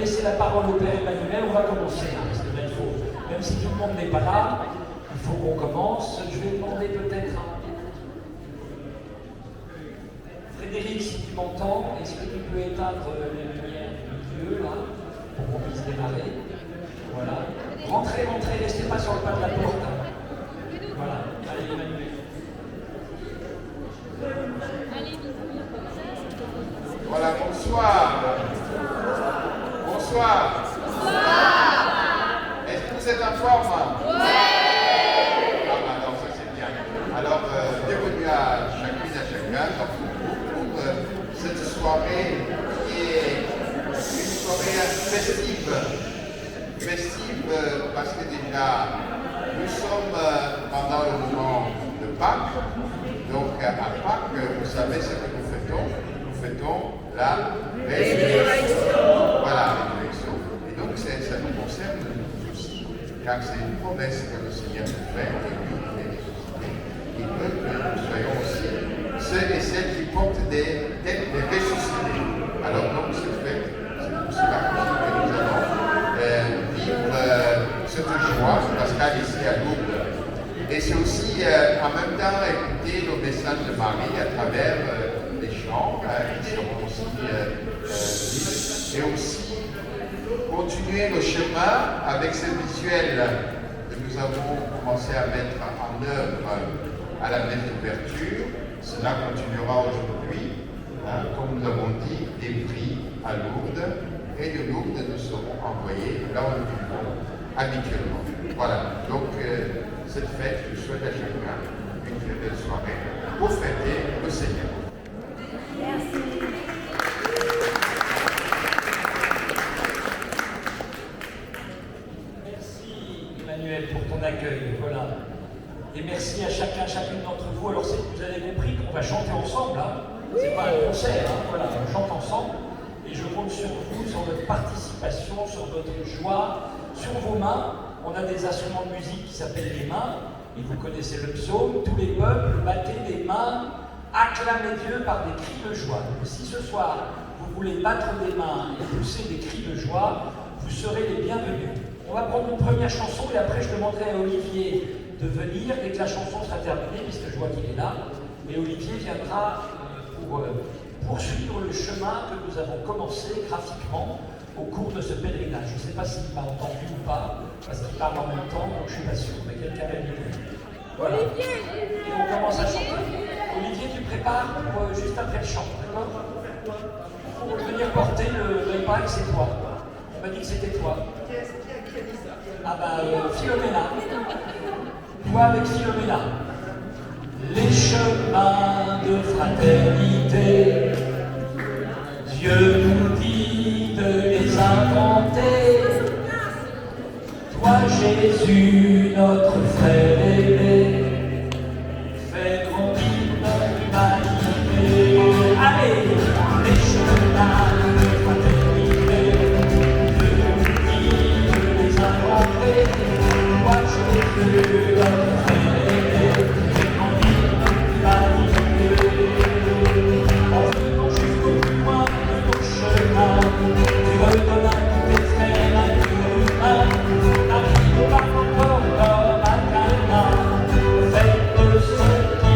laisser la parole au Père Emmanuel, on va commencer, hein, parce que là, il faut, même si tout le monde n'est pas là, il faut qu'on commence. Je vais demander peut-être à Frédéric, si tu m'entends, est-ce que tu peux éteindre les lumières du milieu, là, pour qu'on puisse démarrer? Voilà. Rentrez, rentrez, restez pas sur le pas de la porte. Hein. Voilà. Allez, Emmanuel. Voilà, bonsoir. Bonsoir. Est-ce que vous êtes en forme? Oui. Ah bah non, ça c'est bien. Alors, bienvenue à chacune et à chacun pour cette soirée qui est une soirée festive. Festive parce que déjà, nous sommes pendant le moment de Pâques. Donc à Pâques, vous savez ce que nous fêtons. Nous fêtons la résurrection. Voilà, la résurrection. Et donc ça nous concerne nous tous. Car c'est une promesse que le Seigneur nous fait, et lui, il est ressuscité. Il veut que nous soyons aussi ceux et celles qui portent des têtes de ressuscités. Alors donc cette fête, c'est pour cela que nous allons vivre cette joie, Pascal ici à Lourdes. Et c'est aussi en même temps écouter le message de Marie à travers les chants qui seront aussi et aussi continuer le chemin avec ce visuel que nous avons commencé à mettre en œuvre à la messe d'ouverture. Cela continuera aujourd'hui, comme nous avons dit, des prix à Lourdes, et de Lourdes nous serons envoyés là où nous vivons habituellement. Voilà, donc cette fête, je souhaite à chacun une très belle soirée pour fêter le Seigneur. Merci. Merci Emmanuel pour ton accueil. Voilà. Et merci à chacun, chacune d'entre vous. Alors vous avez compris qu'on va chanter ensemble. Hein. C'est pas un concert. Hein. Voilà, on chante ensemble. Et je compte sur vous, sur votre participation, sur votre joie, sur vos mains. On a des instruments de musique qui s'appellent les mains, et vous connaissez le psaume. Tous les peuples, battez des mains, acclamez Dieu par des cris de joie. Donc, si ce soir, vous voulez battre des mains et pousser des cris de joie, vous serez les bienvenus. On va prendre une première chanson, et après je demanderai à Olivier de venir dès que la chanson sera terminée, puisque je vois qu'il est là. Et Olivier viendra pour poursuivre le chemin que nous avons commencé graphiquement au cours de ce pèlerinage. Je ne sais pas s'il m'a entendu ou pas, parce qu'il parle en même temps, donc je ne suis pas sûr, mais quelqu'un va lui dire. Voilà. Et on commence à chanter. Olivier, tu prépares pour, juste après le chant, d'accord? Pour venir porter le bail, c'est toi. On m'a dit que c'était toi. Ah bah, Philomena. Toi avec Philomena. Les chemins de fraternité, Dieu nous dit de les inventer. Toi Jésus, notre frère aimé, fais grandir notre humanité. Allez, les chemins de fraternité, Dieu nous dit de les inventer. Toi Jésus, notre frère aimé, fais grandir notre humanité. En venant jusqu'au plus loin de nos chemins, tu redonnes à tous tes frères un Dieu humain. N'arrive pas encore comme à Cana, faites ce qui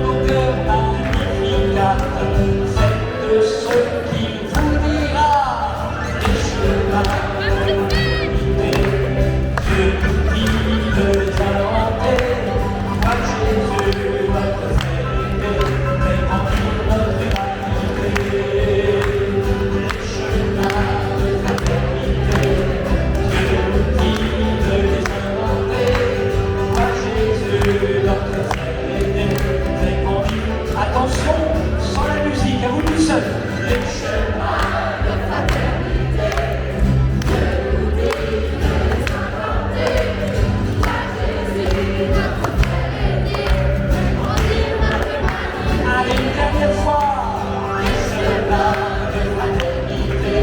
nos cœurs magnificat, faites de ce qu'il vous dira, les chemins de l'humanité, Dieu nous dit de les inventer, moi Jésus, votre vérité, fait grandir notre humanité, les chemins de fraternité, Dieu nous dit de les inventer, moi Jésus, notre vérité, fait grandir. Attention, sans la musique, à vous tout seul. Les chemins de fraternité, Dieu nous dit de les inventer, moi Jésus, notre vérité, fait grandir notre humanité. Allez, une dernière fois. Les chemins de fraternité,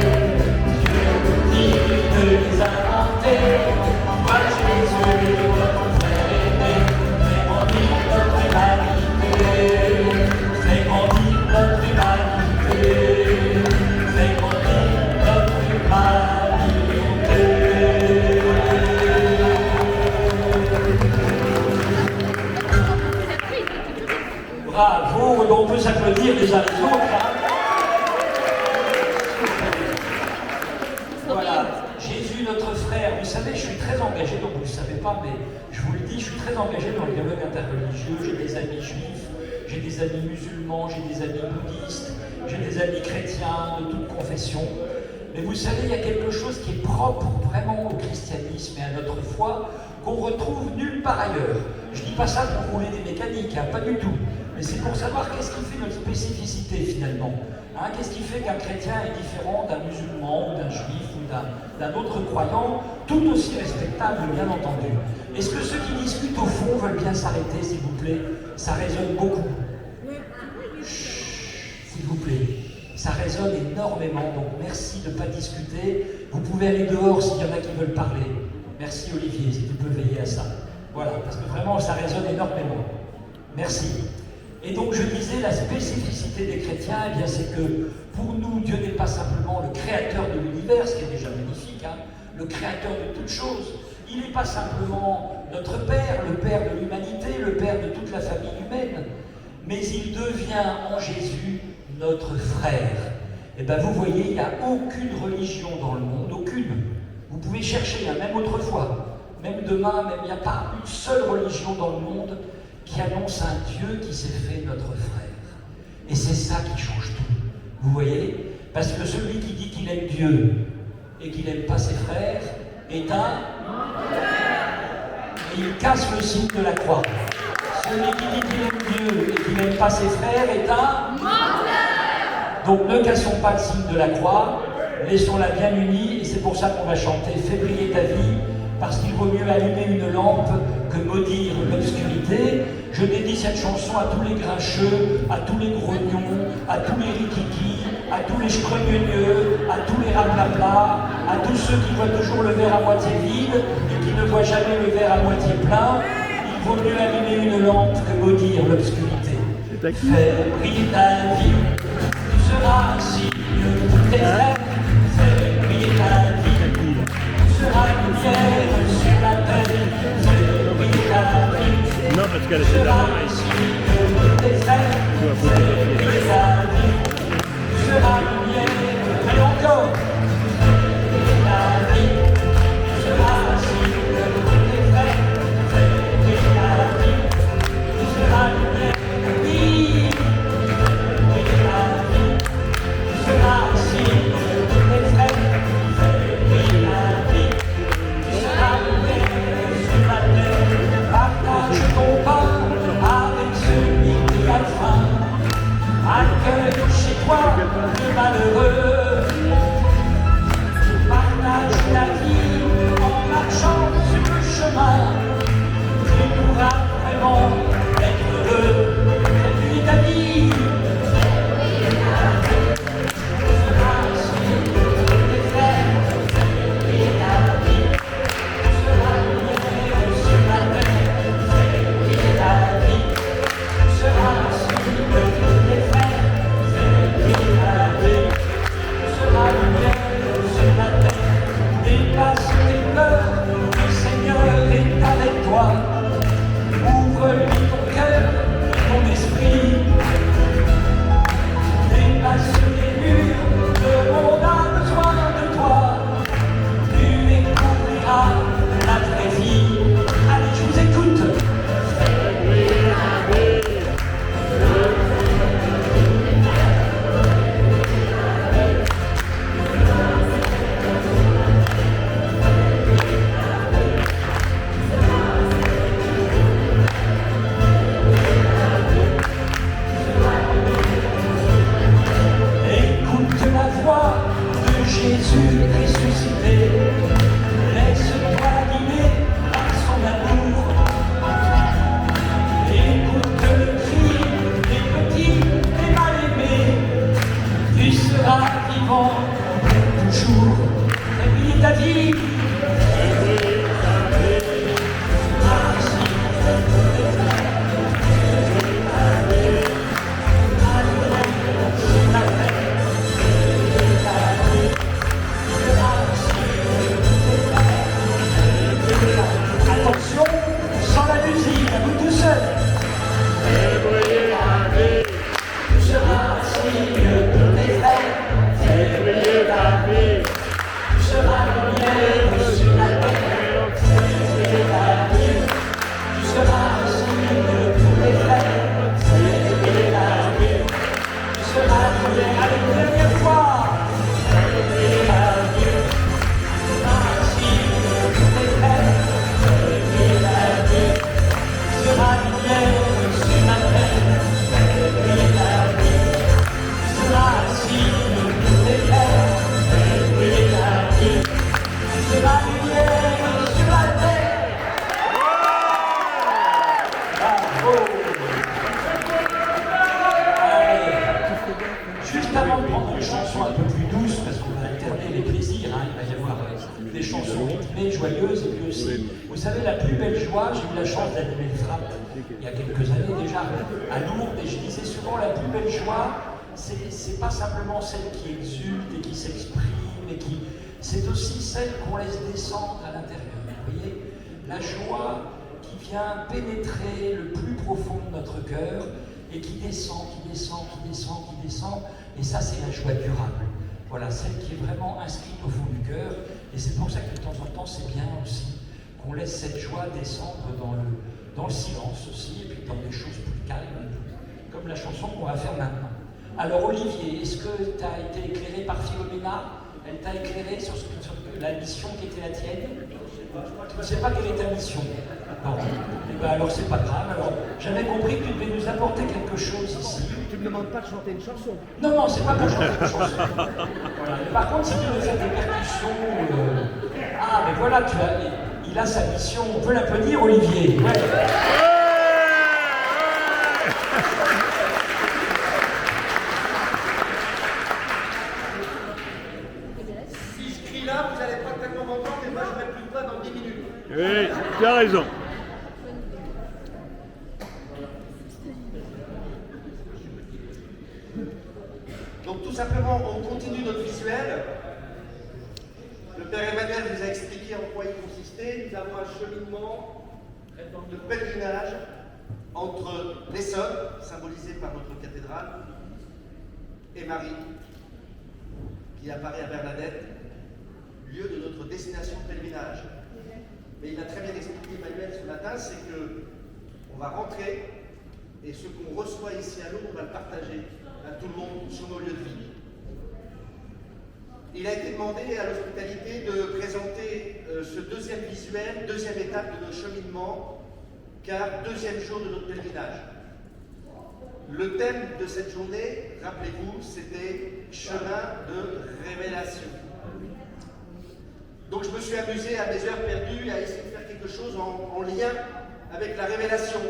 Dieu nous dit de les inventer, moi Jésus, notre vérité, fait grandir notre humanité. Fais grandir notre humanité, fais grandir notre humanité. Bravo, on peut s'applaudir les uns les autres. Hein. Voilà, Jésus notre frère, vous savez, je suis très engagé, donc vous ne le savez pas, mais je vous le dis, je suis très engagé dans le dialogue interreligieux, j'ai des amis juifs, j'ai des amis musulmans, j'ai des amis bouddhistes, j'ai des amis chrétiens de toute confession. Mais vous savez, il y a quelque chose qui est propre vraiment au christianisme et à notre foi, qu'on retrouve nulle part ailleurs. Je ne dis pas ça pour rouler des mécaniques, hein, pas du tout. Mais c'est pour savoir qu'est-ce qui fait notre spécificité finalement. Hein, qu'est-ce qui fait qu'un chrétien est différent d'un musulman ou d'un juif ou d'un autre croyant, tout aussi respectable bien entendu. Est-ce que ceux qui discutent au fond veulent bien s'arrêter, s'il vous plaît? Ça résonne beaucoup. S'il vous plaît. Ça résonne énormément, donc merci de ne pas discuter. Vous pouvez aller dehors s'il y en a qui veulent parler. Merci Olivier, si tu peux veiller à ça. Voilà, parce que vraiment ça résonne énormément. Merci. Et donc je disais, la spécificité des chrétiens, eh bien, c'est que pour nous, Dieu n'est pas simplement le créateur de l'univers, ce qui est déjà magnifique, hein, le créateur de toutes choses. Il n'est pas simplement notre Père, le Père de l'humanité, le Père de toute la famille humaine, mais il devient en Jésus notre frère. Et bien vous voyez, il n'y a aucune religion dans le monde, aucune. Vous pouvez chercher, hein, même autrefois, même demain, même il n'y a pas une seule religion dans le monde qui annonce un Dieu qui s'est fait notre frère. Et c'est ça qui change tout. Vous voyez? Parce que celui qui dit qu'il aime Dieu et qu'il n'aime pas ses frères est un menteur. Et il casse le signe de la croix. Celui qui dit qu'il aime Dieu et qu'il n'aime pas ses frères est un menteur. Donc ne cassons pas le signe de la croix, laissons-la bien unie, et c'est pour ça qu'on va chanter « Fais briller ta vie », parce qu'il vaut mieux allumer une lampe que maudire l'obscurité. Je dédie cette chanson à tous les grincheux, à tous les grognons, à tous les rikikis, à tous les chrogneux, à tous les raplapla, à tous ceux qui voient toujours le verre à moitié vide et qui ne voient jamais le verre à moitié plein. Il vaut mieux allumer une lampe que maudire l'obscurité. Fais briller ta vie, tu seras un signe pour tes rêves. Fais briller ta vie, tu seras une lumière sur la terre. Fais briller ta vie, Non, parce qu'elle tu était seras là. un signe pour tes rêves. Fais briller ta vie, tu seras une lumière. Et encore. Fais briller ta vie, tu seras un signe pour tes rêves. Fais briller ta vie, tu seras une lumière. chansons un peu plus douces, parce qu'on va alterner les plaisirs, hein. Il va y avoir des chansons rythmées, joyeuses, et puis aussi, vous savez, la plus belle joie, j'ai eu la chance d'animer le Frappe il y a quelques années déjà, à Lourdes, et je disais souvent, la plus belle joie, c'est pas simplement celle qui exulte et qui s'exprime, et qui... c'est aussi celle qu'on laisse descendre à l'intérieur, vous voyez, la joie qui vient pénétrer le plus profond de notre cœur, et qui descend, qui descend, qui descend, qui descend, et ça c'est la joie durable. Voilà, celle qui est vraiment inscrite au fond du cœur, et c'est pour ça que de temps en temps c'est bien aussi qu'on laisse cette joie descendre dans le silence aussi, et puis dans des choses plus calmes, comme la chanson qu'on va faire maintenant. Alors Olivier, est-ce que tu as été éclairé par Philomena? Elle t'a éclairé sur la mission qui était la tienne? Tu ne sais pas quelle est ta mission? Bon, et ben alors c'est pas grave. Alors j'avais compris que tu devais nous apporter quelque chose ici. Tu ne me demandes pas de chanter une chanson. Non, non, c'est pas pour chanter une chanson. Voilà. Par contre, si tu veux faire des percussions, ah, mais voilà, il a sa mission. On peut l'applaudir, Olivier. Ouais. Si je crie là, vous n'allez pas tellement m'entendre, et moi je mets plus de pas dans 10 minutes. Oui, tu as raison. Donc tout simplement, on continue notre visuel. Le Père Emmanuel vous a expliqué en quoi il consistait. Nous avons un cheminement de pèlerinage entre l'Essonne, symbolisé par notre cathédrale, et Marie, qui apparaît à Bernadette, lieu de notre destination de pèlerinage. Mais il a très bien expliqué Emmanuel ce matin, c'est que on va rentrer et ce qu'on reçoit ici à Lourdes, on va le partager à tout le monde sur nos lieux de vie. Il a été demandé à l'hospitalité de présenter ce deuxième visuel, deuxième étape de notre cheminement, car deuxième jour de notre pèlerinage. Le thème de cette journée, rappelez-vous, c'était chemin de révélation. Donc je me suis amusé à mes heures perdues à essayer de faire quelque chose en lien avec la révélation.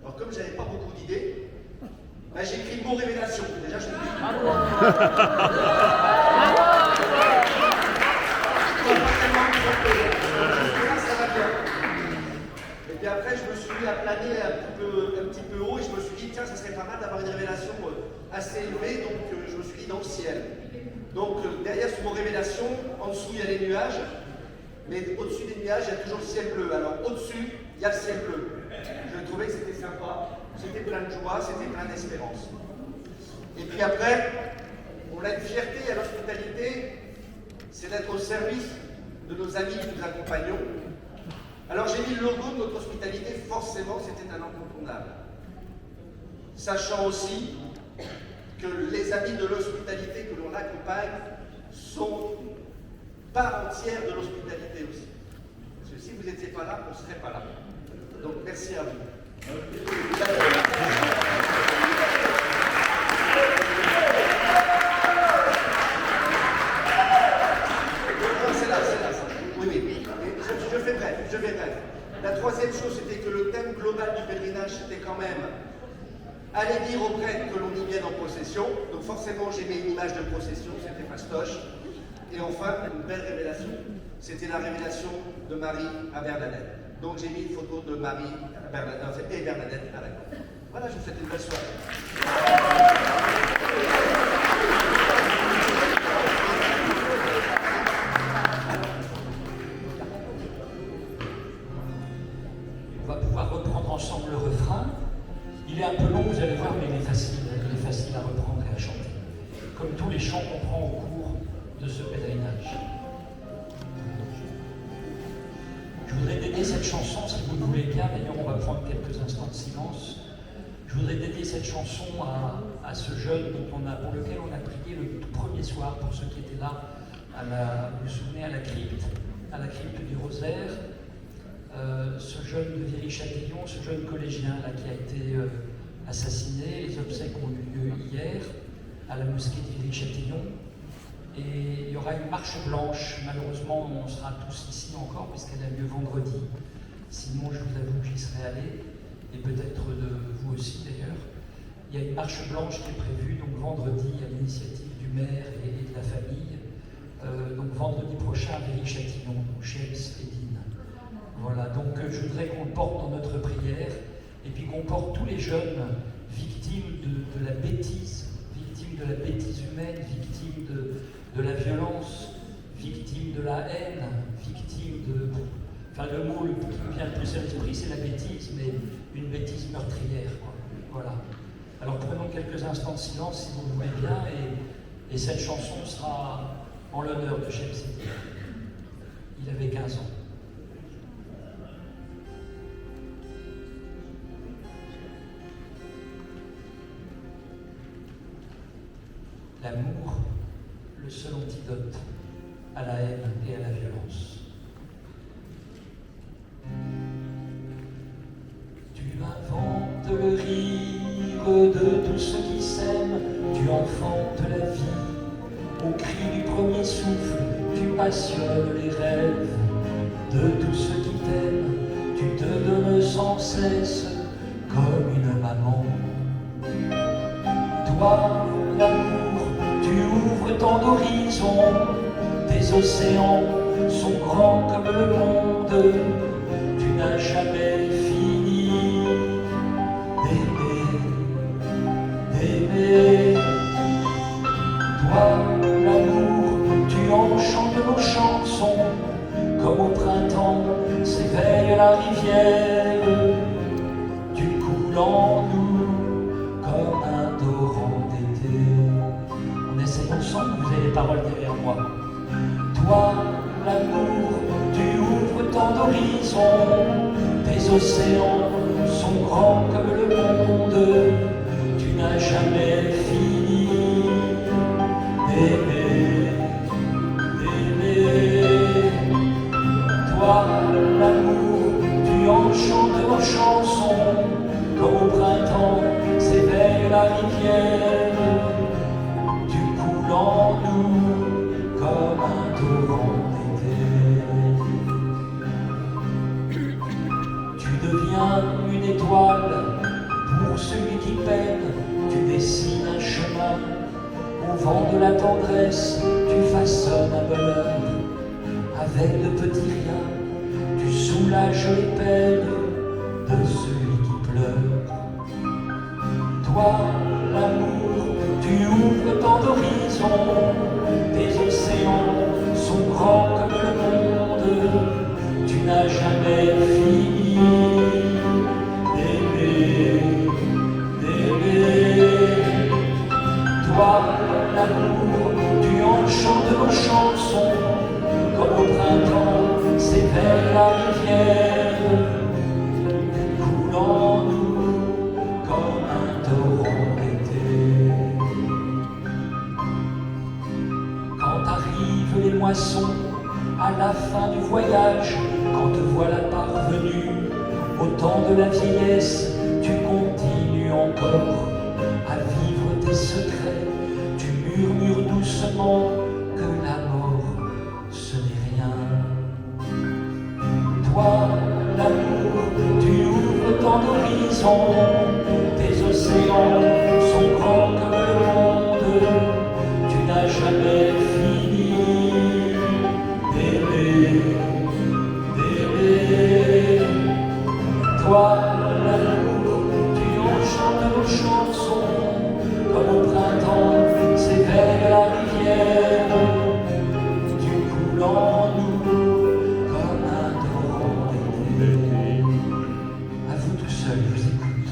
Alors comme je n'avais pas beaucoup d'idées, ben, j'ai écrit le mot révélation. Déjà je me dis. Ça va bien. Et puis après je me suis mis à planer un petit peu haut et je me suis dit tiens ça serait pas mal d'avoir une révélation assez élevée, donc je me suis dit dans le ciel. Donc derrière ce mot révélation, en dessous il y a les nuages, mais au-dessus des nuages il y a toujours le ciel bleu. Alors au-dessus il y a le ciel bleu. Je trouvais que c'était sympa, c'était plein de joie, c'était plein d'espérance. Et puis après, on a une fierté à l'hospitalité, c'est d'être au service de nos amis que nous accompagnons. Alors j'ai mis le logo de notre hospitalité, forcément c'était un incontournable. Sachant aussi que les amis de l'hospitalité que l'on accompagne sont part entière de l'hospitalité aussi. Parce que si vous n'étiez pas là, on ne serait pas là. Donc merci à vous. C'est là. Oui. Je fais bref. La troisième chose, c'était que le thème global du pèlerinage, c'était quand même aller dire aux prêtres que l'on y vienne en procession. Donc forcément, j'ai mis une image de procession, c'était fastoche. Et enfin, une belle révélation. C'était la révélation de Marie à Bernadette. Donc j'ai mis une photo de Marie à Bernadette, et Bernadette à la gauche. Voilà, je vous souhaite une belle soirée. On va pouvoir reprendre ensemble le refrain. Il est un peu long, vous allez voir, mais il est facile à reprendre et à chanter. Comme tous les chants qu'on prend au cours de ce pèlerinage. Je voudrais dédier cette chanson, si vous le voulez bien, d'ailleurs on va prendre quelques instants de silence. Je voudrais dédier cette chanson à ce jeune pour lequel on a prié le tout premier soir, pour ceux qui étaient là, vous vous souvenez, à la crypte du Rosaire. Ce jeune de Viry-Châtillon, ce jeune collégien là, qui a été assassiné. Les obsèques ont eu lieu hier à la mosquée de Viry-Châtillon. Et il y aura une marche blanche. Malheureusement, on sera tous ici encore puisqu'elle a lieu vendredi. Sinon, je vous avoue que j'y serais allé, et peut-être de vous aussi d'ailleurs. il y a une marche blanche qui est prévue donc vendredi à l'initiative du maire et de la famille. Donc vendredi prochain à Viry-Châtillon, donc chez Edine. Voilà, donc je voudrais qu'on le porte dans notre prière et puis qu'on porte tous les jeunes victimes de la bêtise, victimes de la bêtise humaine, victimes de la violence, victimes de la haine, victimes de... Enfin, le mot qui me vient le plus à l'esprit, c'est la bêtise, mais une bêtise meurtrière, quoi. Voilà. Alors prenons quelques instants de silence, si vous le voulez bien, et cette chanson sera en l'honneur de Shemseddine. Il avait 15 ans. L'amour, le seul antidote à la haine et à la violence. Tu inventes le rire de tous ceux qui s'aiment, tu enfantes la vie. Au cri du premier souffle, tu passionnes les rêves de tous ceux qui t'aiment. Tu te donnes sans cesse comme une maman. Toi, l'amour, tu ouvres tant d'horizons. Tes océans sont grands comme le monde. Tu n'as jamais fini d'aimer. Toi, l'amour, tu enchantes nos chansons, comme au printemps s'éveille la rivière. Tu coules en nous comme un torrent d'été. On essaye ensemble, vous avez les paroles derrière moi. Toi, l'amour, tu ouvres tant d'horizons, tes océans sont grands comme le monde. Tu n'as jamais fini d'aimer. Toi, l'amour, tu enchantes nos chansons, comme au printemps s'éveille la rivière. Tu coules en nous comme un torrent d'été. Tu deviens une étoile pour celui qui peine, tu dessines un chemin. Au vent de la tendresse, tu façonnes un bonheur. Avec de petits riens, tu soulages les peines de celui qui pleure. Toi, l'amour, tu ouvres tant d'horizons, tes océans sont grands comme le monde. Tu n'as jamais fini d'aimer. Toi, l'amour, tu enchantes nos chansons, comme au printemps s'éveille la rivière. Tu coules en nous comme un torrent d'été. Quand arrivent les moissons, à la fin du voyage, quand te voilà parvenu au temps de la vieillesse, tu continues encore à vivre tes secrets. Tu murmures doucement que la mort, ce n'est rien. Toi, l'amour, tu ouvres tant d'horizons, tes océans sont grands comme le monde. Tu n'as jamais fini d'aimer. Toi, l'amour, tu enchantes nos chansons, comme au printemps s'éveille la rivière. Tu coules en nous comme un torrent d'été. À vous tout seul, je vous écoute.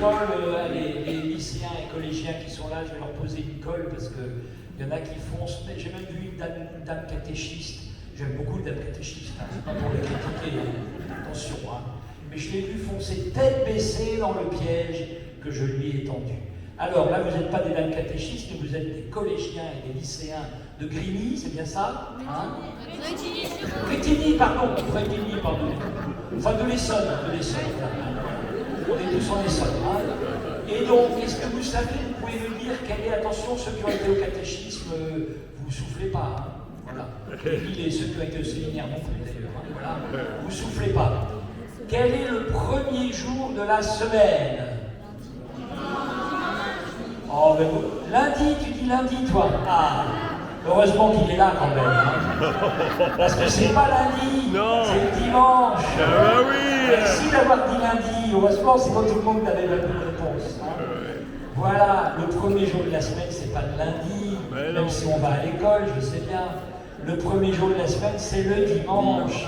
l'école, les lycéens et collégiens qui sont là, je vais leur poser une colle parce qu'il y en a qui foncent. J'ai même vu une dame catéchiste. J'aime beaucoup les dames catéchistes, hein. C'est pas pour les critiquer, hein. Attention. Hein. Mais je l'ai vu foncer tête baissée dans le piège que je lui ai tendu. Alors là, vous n'êtes pas des dames catéchistes, mais vous êtes des collégiens et des lycéens de Grigny, c'est bien ça, hein? Brétigny, pardon. Enfin, de l'Essonne, On est tous en Essonne. Hein. Et donc, est-ce que vous savez, vous pouvez me dire quelle est, attention, ceux qui ont été au catéchisme, vous ne soufflez pas, hein. Voilà. Et ceux qui ont été au séminaire non plus d'ailleurs, hein. Voilà. Vous ne soufflez pas. Quel est le premier jour de la semaine? Oh, mais lundi, tu dis lundi, toi. Ah, heureusement qu'il est là quand même. Hein. Parce que c'est pas lundi, c'est dimanche. Ah bah oui. Merci d'avoir dit lundi. Heureusement, c'est pas tout le monde qui avait la bonne réponse. Hein. Voilà, le premier jour de la semaine, c'est pas le lundi, même si on va à l'école, je sais bien. Le premier jour de la semaine, c'est le dimanche.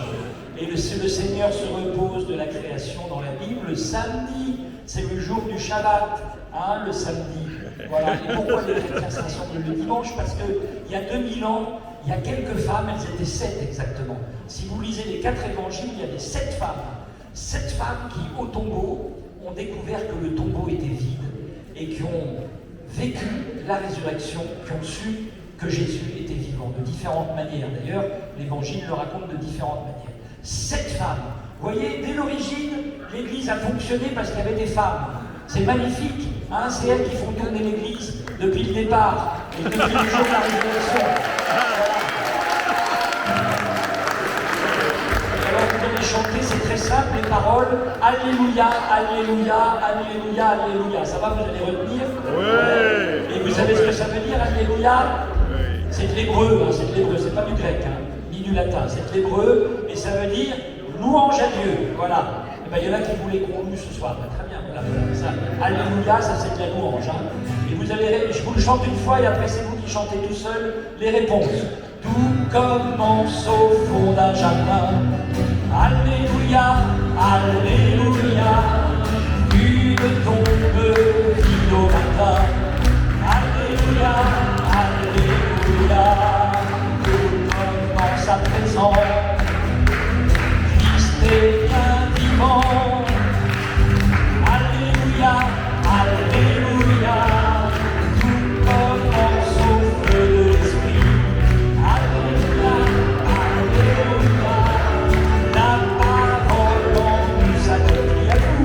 Et le Seigneur se repose de la création dans la Bible le samedi. C'est le jour du Shabbat, hein, le samedi. Voilà. Et pourquoi les chrétiens se rassemblent le dimanche? Parce qu'il y a 2000 ans, il y a quelques femmes, elles étaient 7 exactement. Si vous lisez les 4 évangiles, il y avait 7 femmes. 7 femmes qui, au tombeau, ont découvert que le tombeau était vide et qui ont vécu la résurrection, qui ont su que Jésus était vivant, de différentes manières. D'ailleurs, l'évangile le raconte de différentes manières. 7 femmes. Vous voyez, dès l'origine, l'Église a fonctionné parce qu'il y avait des femmes. C'est magnifique, hein, c'est elles qui font tourner l'Église depuis le départ et depuis le jour de la résurrection. Alors vous allez chanter, c'est très simple, les paroles. Alléluia, Alléluia, Alléluia, Alléluia. Ça va, vous allez retenir? Oui. Et vous savez ce que ça veut dire, Alléluia? C'est de l'hébreu, hein, c'est pas du grec, hein, ni du latin, c'est de l'hébreu, et ça veut dire louange à Dieu, voilà. Et ben, il y en a qui voulaient qu'on loue ce soir, ben, très bien, voilà. Ça, Alléluia, ça c'est de la louange, hein. Et vous allez, je vous le chante une fois, et après c'est vous qui chantez tout seul les réponses. Tout commence au fond d'un jardin, Alléluia, Alléluia, une tombe vide au matin, Alléluia, Alléluia, tout commence à présent, Christ est un vivant. Alléluia, Alléluia, tout commence au feu de l'esprit. Alléluia, Alléluia, la parole en nous s'accomplit à vous.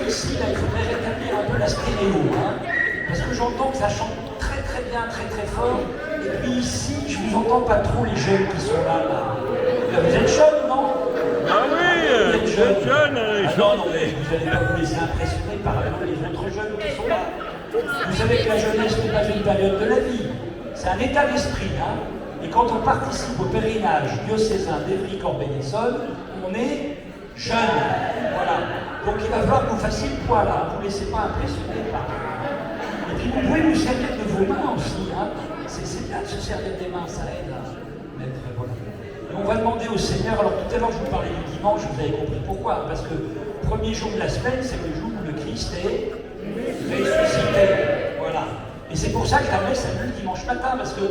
ici, là, il faudrait rétablir un peu la stéréo, hein, parce que j'entends que ça chante très très bien, très très fort, et puis ici, je vous entends pas trop les jeunes qui sont là. Vous êtes jeunes, non? Ah oui, Vous êtes jeunes. jeune, Non, mais vous n'allez pas vous laisser impressionner par les autres jeunes qui sont là. Vous savez que la jeunesse n'est pas une période de la vie, c'est un état d'esprit, hein. Et quand on participe au pèlerinage diocésain d'Évry-Corbeil-Essonnes, on est jeune. Voilà. Donc il va falloir que vous fassiez le poids là, ne vous laissez pas impressionner par. Et puis vous pouvez vous servir de vos mains aussi, hein. C'est bien de se servir des mains, ça aide à mettre. Voilà. Et on va demander au Seigneur, alors tout à l'heure je vous parlais du dimanche, vous avez compris pourquoi, parce que le premier jour de la semaine, c'est le jour où le Christ est ressuscité. Voilà. Et c'est pour ça que la messe a lieu le dimanche matin, parce que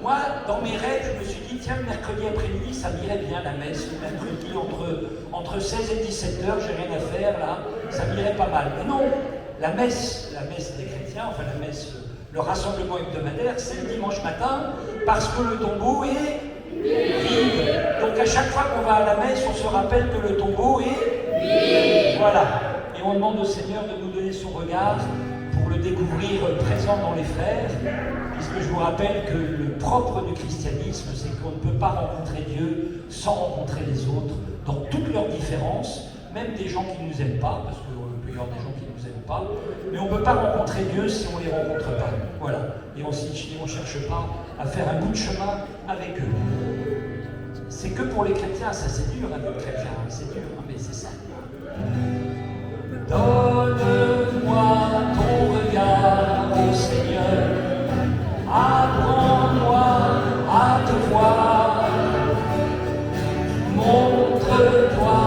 moi, dans mes rêves, je me suis dit, tiens, le mercredi après-midi, ça m'irait bien la messe. Le mercredi, entre 16 et 17 heures, j'ai rien à faire, là, ça m'irait pas mal. Mais non, la messe des chrétiens, enfin la messe, le rassemblement hebdomadaire, c'est le dimanche matin, parce que le tombeau est vide. Donc à chaque fois qu'on va à la messe, on se rappelle que le tombeau est vide. Voilà. Et on demande au Seigneur de nous donner son regard pour le découvrir présent dans les frères, puisque je vous rappelle que le propre du christianisme, c'est qu'on ne peut pas rencontrer Dieu sans rencontrer les autres, dans toutes leurs différences, même des gens qui ne nous aiment pas, parce qu'il peut y avoir des gens qui ne nous aiment pas, mais on ne peut pas rencontrer Dieu si on ne les rencontre pas. Voilà. Et on ne cherche pas à faire un bout de chemin avec eux. C'est que pour les chrétiens, ça c'est dur, hein, les chrétiens, c'est dur, hein, mais c'est ça. Donne-moi ton regard, ô Seigneur, apprends-moi à te voir, montre-toi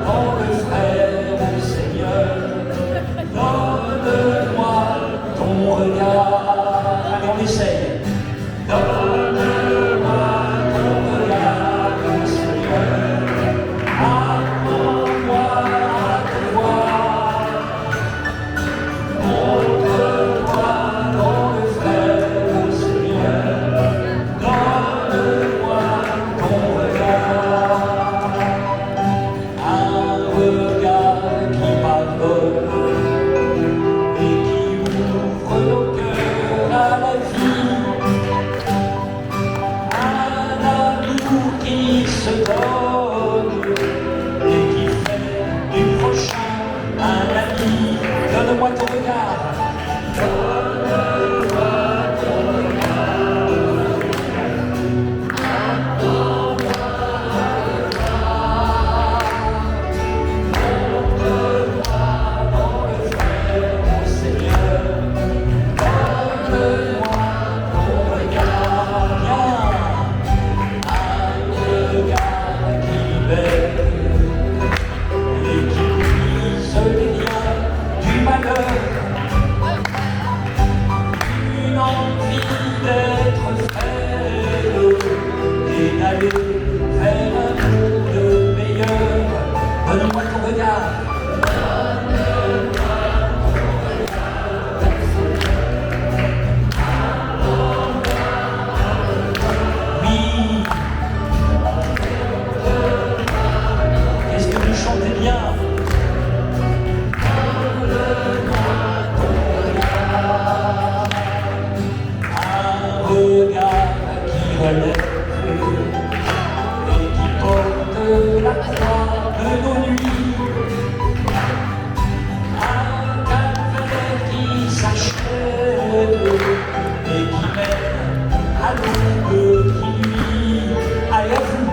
dans le frère, ô Seigneur, donne-moi ton regard. Allez, on essaye. Donne-moi ton regard, ô Seigneur, apprends-moi à te voir, montre-toi dans le frère, ô Seigneur, donne-moi ton regard, un regard qui pardonne et qui ouvre nos cœurs à la vie, un amour qui se donne et qui fait du prochain un ami. Donne-moi ton regard. Donne-moi ton regard. Montre-moi dans le frère, ô Seigneur. Donne-moi ton regard. Viens. Un regard qui libère et qui brise les liens du malheur, une envie d'être frère et d'aller vers un monde meilleur. Donne-moi ton regard. Oui. Qu'est-ce que vous chantez bien? Un regard qui relève et qui porte la croix de nos nuits, un calvaire qui s'achève et qui mène à l'aube qui nuit. Allez, à vous.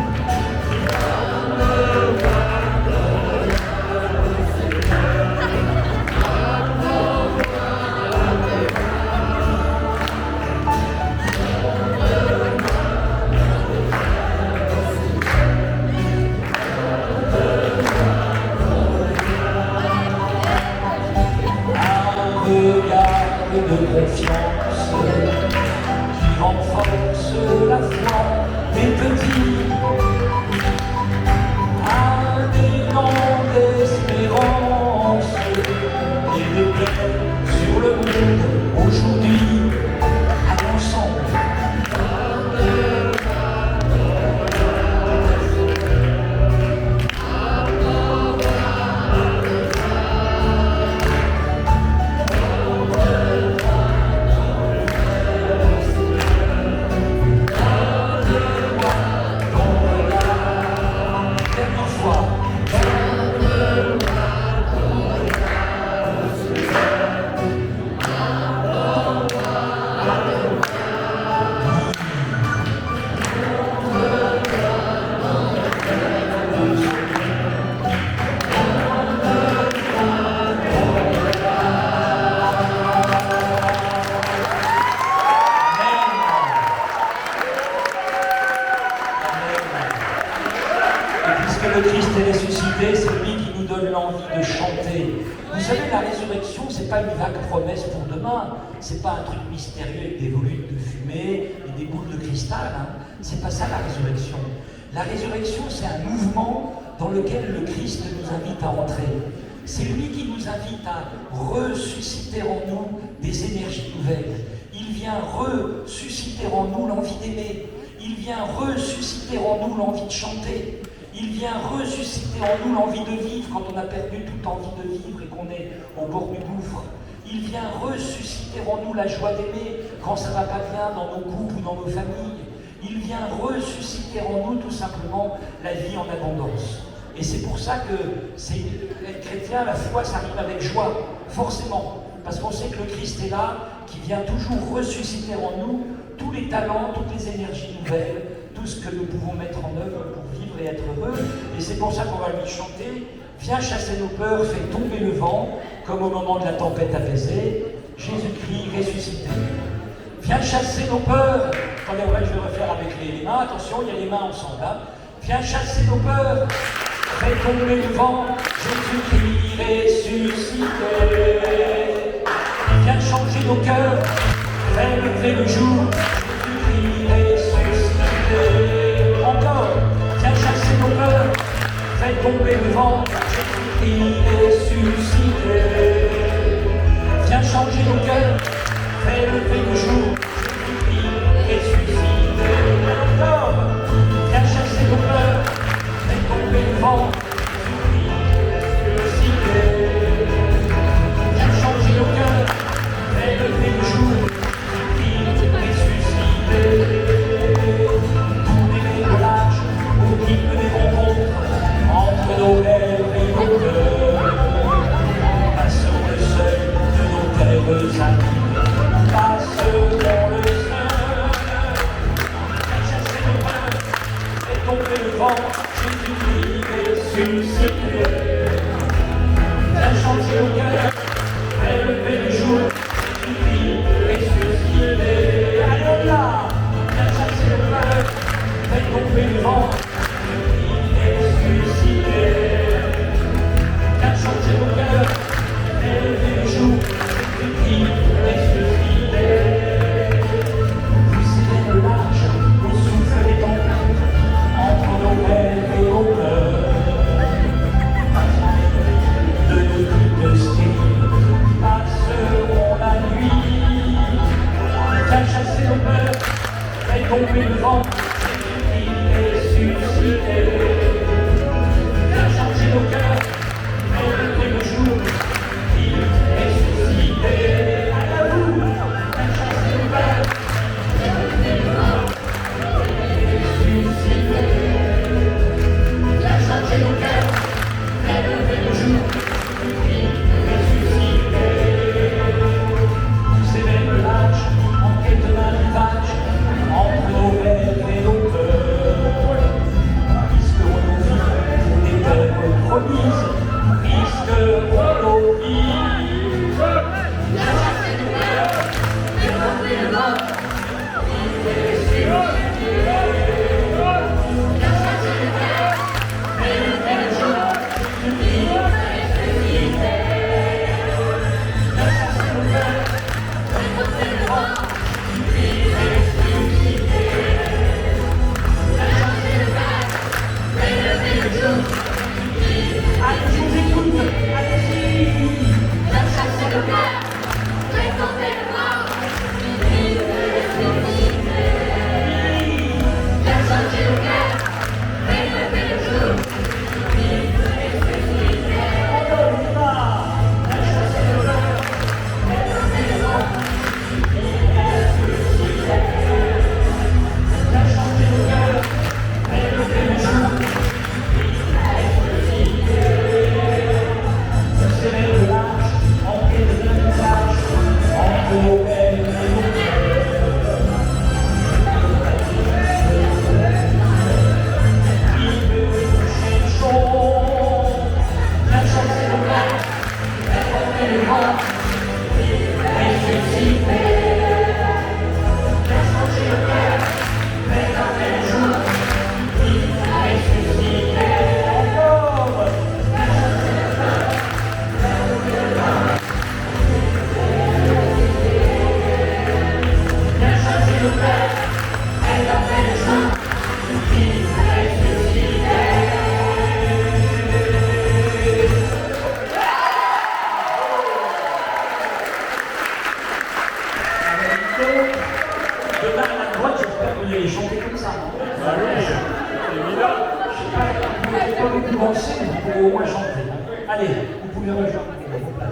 De confiance qui renforce la foi des petits, un élan d'espérance et de paix sur le monde aujourd'hui. Allons ensemble. la résurrection, c'est pas une vague promesse pour demain, c'est pas un truc mystérieux avec des volutes de fumée et des boules de cristal, hein. C'est pas ça la résurrection. La résurrection, c'est un mouvement dans lequel le Christ nous invite à entrer. C'est lui qui nous invite à ressusciter en nous des énergies nouvelles. Il vient ressusciter en nous l'envie d'aimer. Il vient ressusciter en nous l'envie de chanter. Il vient ressusciter en nous l'envie de vivre quand on a perdu toute envie de vivre et qu'on est au bord du gouffre. Il vient ressusciter en nous la joie d'aimer quand ça ne va pas bien dans nos couples ou dans nos familles. Il vient ressusciter en nous tout simplement la vie en abondance. Et c'est pour ça que être chrétien, la foi, ça arrive avec joie, forcément. Parce qu'on sait que le Christ est là, qui vient toujours ressusciter en nous tous les talents, toutes les énergies nouvelles, tout ce que nous pouvons mettre en œuvre pour vivre et être heureux. Et c'est pour ça qu'on va lui chanter « Viens chasser nos peurs, fais tomber le vent, comme au moment de la tempête apaisée, Jésus-Christ ressuscité. » Viens chasser nos peurs. Attendez, ouais, je vais refaire avec les mains. Attention, il y a les mains ensemble. Hein. Viens chasser nos peurs. Fais tomber le vent. Jésus-Christ ressuscité. Viens changer nos cœurs. Fais lever le jour. Jésus-Christ ressuscité. Encore. Viens chasser nos peurs. Fais tomber le vent. Jésus-Christ ressuscité. Viens changer nos cœurs. Fais lever le jour, Jésus-Christ ressuscité. Encore, viens chasser nos peurs, fais tomber le vent, Jésus-Christ ressuscité. Viens changer nos cœurs, fais lever le jour, Jésus-Christ ressuscité. Tous les décollages, au rythme des rencontres, entre nos lèvres et nos cœurs, passons le seuil de nos terres amies. Passons dans le sein, viens chasser nos peurs, fais tomber le vent, Jésus-Christ ressuscité. Viens changer nos cœurs, fais lever le jour, Jésus-Christ ressuscité. Alléluia, viens chasser nos peurs, fais tomber le vent, Jésus-Christ ressuscité. Viens changer nos cœurs, fais lever le jour, Jésus-Christ ressuscité. Tomber le vent, Jésus-Christ ressuscité. Viens changer nos cœurs, fais lever le jour, Jésus-Christ ressuscité. À vous, viens chasser nos peurs, fais lever le vent, Jésus-Christ ressuscité. Viens changer nos cœurs, fais lever le jour, Jésus-Christ ressuscité. Tous ces mêmes lâches, en quête d'un rivage, entre nos rêves et nos peurs, puisqu'on nous vit des terres promises, puisqu'on nous vit. Viens chasser nos peurs, fais tomber le vent, Jésus ressuscité. Viens chasser nos peurs, fais lever le jour, Jésus ressuscité. Viens chasser nos peurs, fais tomber le vent, Jésus ressuscité. Allez, je vous écoute, allez-y. Viens chasser le cœur, fais tomber le vent, Jésus ressuscité. Viens changer le cœur, fais lever le jour, Jésus ressuscité. Encore une fois, viens chasser le cœur, fais tomber le vent, Jésus ressuscité. Viens changer le cœur, fais lever le jour. mieux les chanter comme ça. Ah oui, c'est évident. Je sais pas, vous ne pouvez pas beaucoup danser, mais vous pouvez au moins chanter. Allez, vous pouvez rejoindre vos places.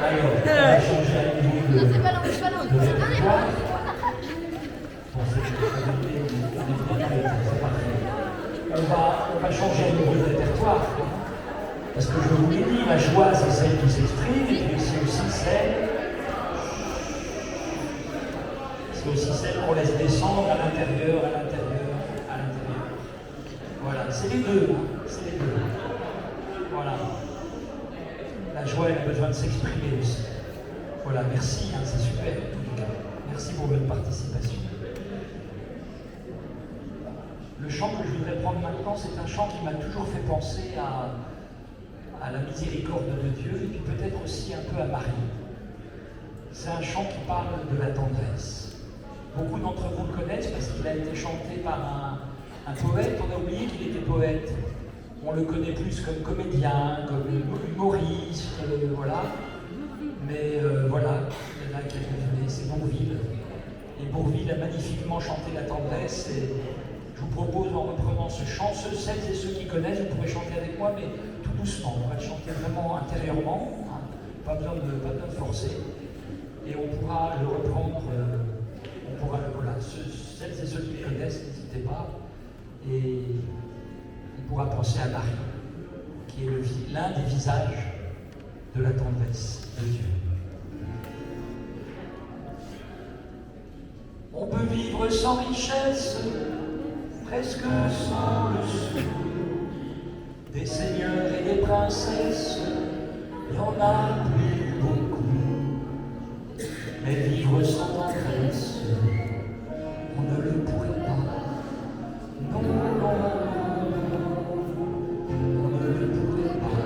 Alors, on va changer à niveau de... C'est pas long, c'est pas long. de C'est répertoire. pas Bon, c'est parfait. On va changer à niveau de répertoire. Parce que je vous l'ai dit, la joie, c'est celle qui s'exprime, et puis c'est aussi celle qu'on laisse descendre à l'intérieur. Voilà, c'est les deux, hein, c'est les deux. Voilà. La joie, elle a besoin de s'exprimer aussi. Voilà, merci, hein, c'est super en tout cas. Merci pour votre participation. Le chant que je voudrais prendre maintenant, c'est un chant qui m'a toujours fait penser à la miséricorde de Dieu et puis peut-être aussi un peu à Marie. C'est un chant qui parle de la tendresse. Beaucoup d'entre vous le connaissent parce qu'il a été chanté par un poète. On a oublié qu'il était poète. On le connaît plus comme comédien, comme humoriste, voilà. Mais voilà, il y en a quelques années, c'est Bourvil. Et Bourvil a magnifiquement chanté la tendresse. Et je vous propose, en reprenant ce chant, celles et ceux qui connaissent, vous pourrez chanter avec moi, mais tout doucement. On va le chanter vraiment intérieurement, hein, pas besoin de forcer. Et on pourra le reprendre, voilà, celles et ceux qui le connaissent, n'hésitez pas. Et on pourra penser à Marie, qui est l'un des visages de la tendresse de Dieu. On peut vivre sans richesse, presque sans le sou, des seigneurs et des princesses, il y en a plus beaucoup. Mais vivre sans tendresse, on ne le pourrait pas. Non, non, on ne le pourrait pas.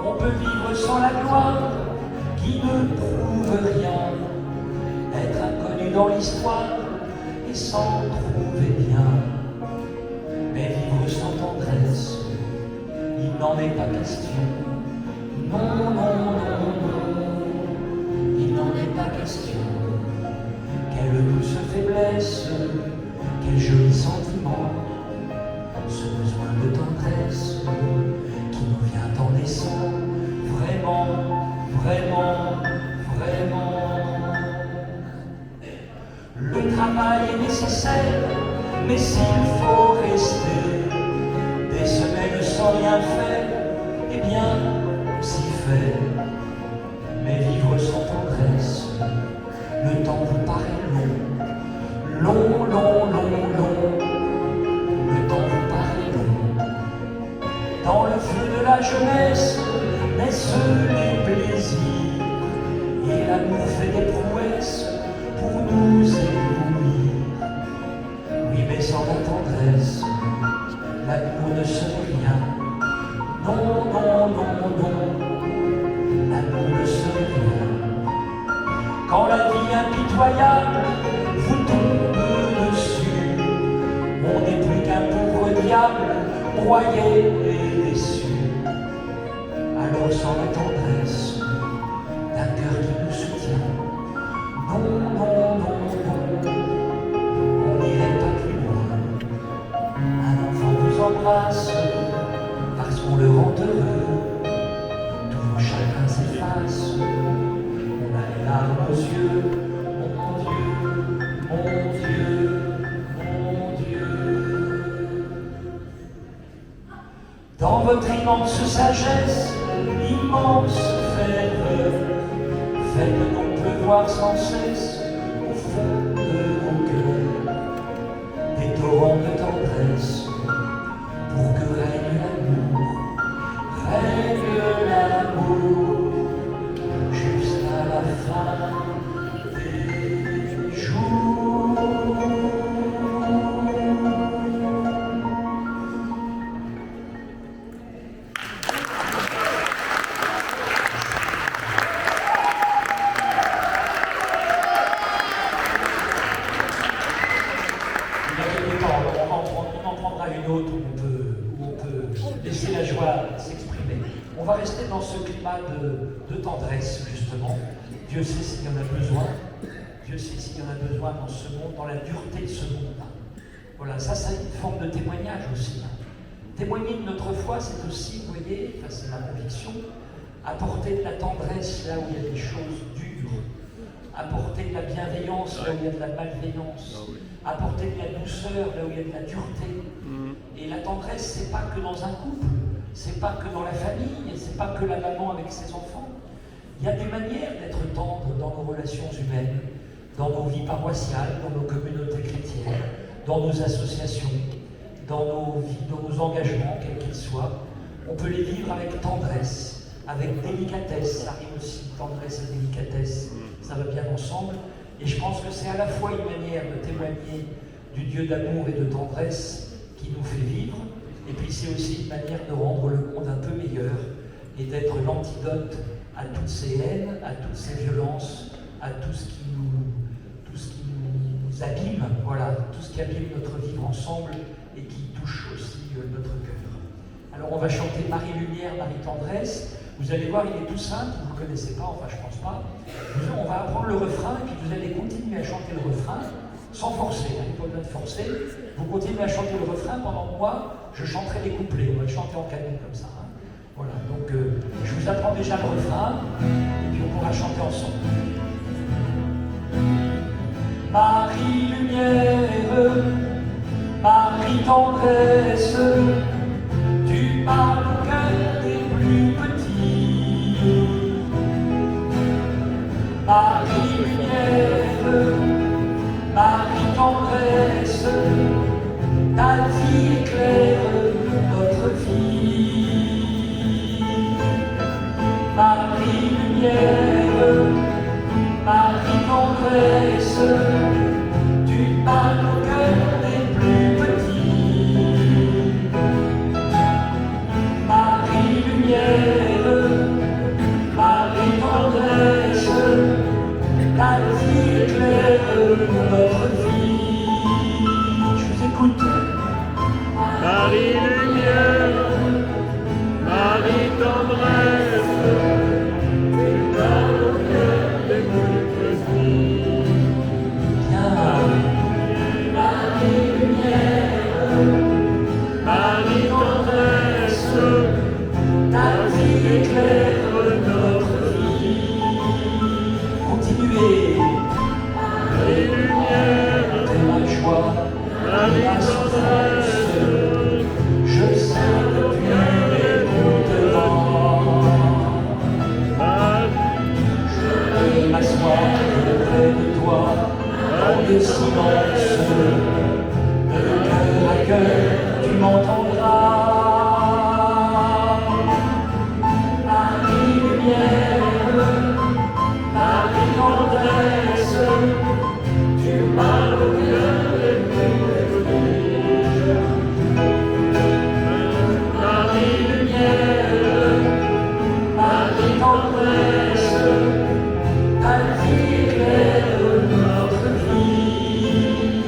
On peut vivre sans la gloire qui ne prouve rien, être inconnu dans l'histoire et s'en trouver bien. Mais vivre sans tendresse, il n'en est pas question. Non, non, non, non, il n'en est pas question. Quelle douce faiblesse, quel joli sentiment, ce besoin de tendresse qui nous vient en naissant, vraiment, vraiment, vraiment. Le travail est nécessaire, mais s'il faut rester des semaines sans rien faire, eh bien, on s'y fait. Mais vivre sans tendresse, le temps vous paraît long, long, long, long, long. Le temps vous paraît long. Dans le feu de la jeunesse naissent les plaisirs, et l'amour fait des prouesses pour nous éblouir. Oui, mais sans la tendresse, l'amour ne serait rien. Non, non, non, non, l'amour ne serait rien. Quand la vie impitoyable vous tombe dessus, on n'est plus qu'un pauvre diable, broyé et déçu. Alors sans la tendresse d'un cœur qui nous soutient, non, non, non, non, on n'irait pas plus loin. Un enfant vous embrasse parce qu'on le rend heureux, tous vos chagrins s'effacent, on a les larmes aux yeux, mon Dieu, mon Dieu, mon Dieu. Dans votre immense sagesse, immense ferveur, faites-nous pleuvoir sans cesse au fond de nos cœurs des torrents de tendresse pour que règne l'amour jusqu'à la fin des jours. autre où on peut laisser la joie s'exprimer. On va rester dans ce climat de tendresse, justement. Dieu sait s'il y en a besoin. Dieu sait s'il y en a besoin dans ce monde, dans la dureté de ce monde. Voilà, ça c'est une forme de témoignage aussi. Témoigner de notre foi, c'est aussi, vous voyez, enfin, c'est ma conviction, apporter de la tendresse là où il y a des choses dures, apporter de la bienveillance là où il y a de la malveillance, apporter de la douceur là où il y a de la dureté. Et la tendresse, c'est pas que dans un couple, c'est pas que dans la famille, et c'est pas que la maman avec ses enfants. Il y a des manières d'être tendre dans nos relations humaines, dans nos vies paroissiales, dans nos communautés chrétiennes, dans nos associations, dans nos vies, dans nos engagements, quels qu'ils soient. On peut les vivre avec tendresse, avec délicatesse. Ça arrive aussi, tendresse et délicatesse, ça va bien ensemble. Et je pense que c'est à la fois une manière de témoigner du Dieu d'amour et de tendresse qui nous fait vivre, et puis c'est aussi une manière de rendre le monde un peu meilleur et d'être l'antidote à toutes ces haines, à toutes ces violences, à tout ce qui nous abîme, voilà, tout ce qui abîme notre vivre ensemble et qui touche aussi notre cœur. Alors on va chanter Marie Lumière, Marie Tendresse. Vous allez voir, il est tout simple, vous ne le connaissez pas, enfin je ne pense pas. On va apprendre le refrain et puis vous allez continuer à chanter le refrain sans forcer, il n'y a pas besoin de forcer. Vous continuez à chanter le refrain pendant que moi, je chanterai les couplets. On va le chanter en canon comme ça. Voilà, donc je vous apprends déjà le refrain et puis on pourra chanter ensemble. Marie Lumière, Marie Tendresse, tu parles au cœur des plus petits. Marie Lumière, Marie Tendresse, ta vie éclaire notre vie. Marie Lumière, Marie Tendresse, tu parles au cœur des plus petits. Marie Lumière, Marie Tendresse, ta vie éclaire notre vie. Je vous écoute. Marie Lumière, Marie Tendresse, tu parles au cœur des plus petits. Marie Lumière, Marie Tendresse, Ta vie éclaire notre vie. Continuez. Marie Lumière, C'est ma joie, Marie ma Tendresse, je sais que tu es tout devant. Je vais m'asseoir près de toi, dans le silence, de cœur à cœur, tu m'entendras. Marie Lumière, Marie Tendresse, tu parles au cœur des plus petits. Marie Lumière, Marie Tendresse, ta vie éclaire notre vie.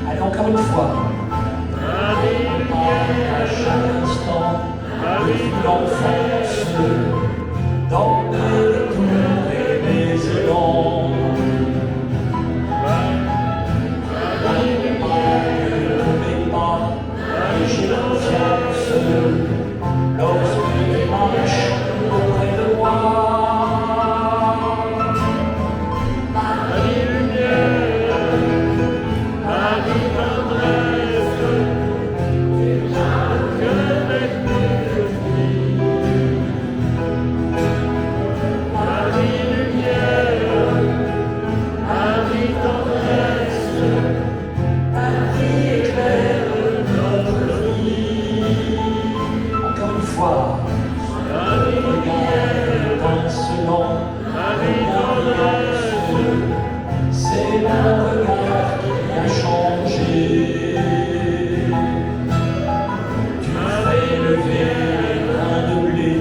Allez, encore une fois. À chaque instant, depuis l'enfance, dans mes détours et mes élans. Ne pas, et j'ai confiance lorsque tu marches auprès de moi. Marie Lumière, Marie Tendresse, tu parles au cœur des plus petits. Marie Lumière, Marie Tendresse, Ta vie éclaire notre vie. Encore une fois. Marie Lumière, Étincelant, Marie Tendresse, c'est mon regard qui a changé. Tu fais lever les grains de blé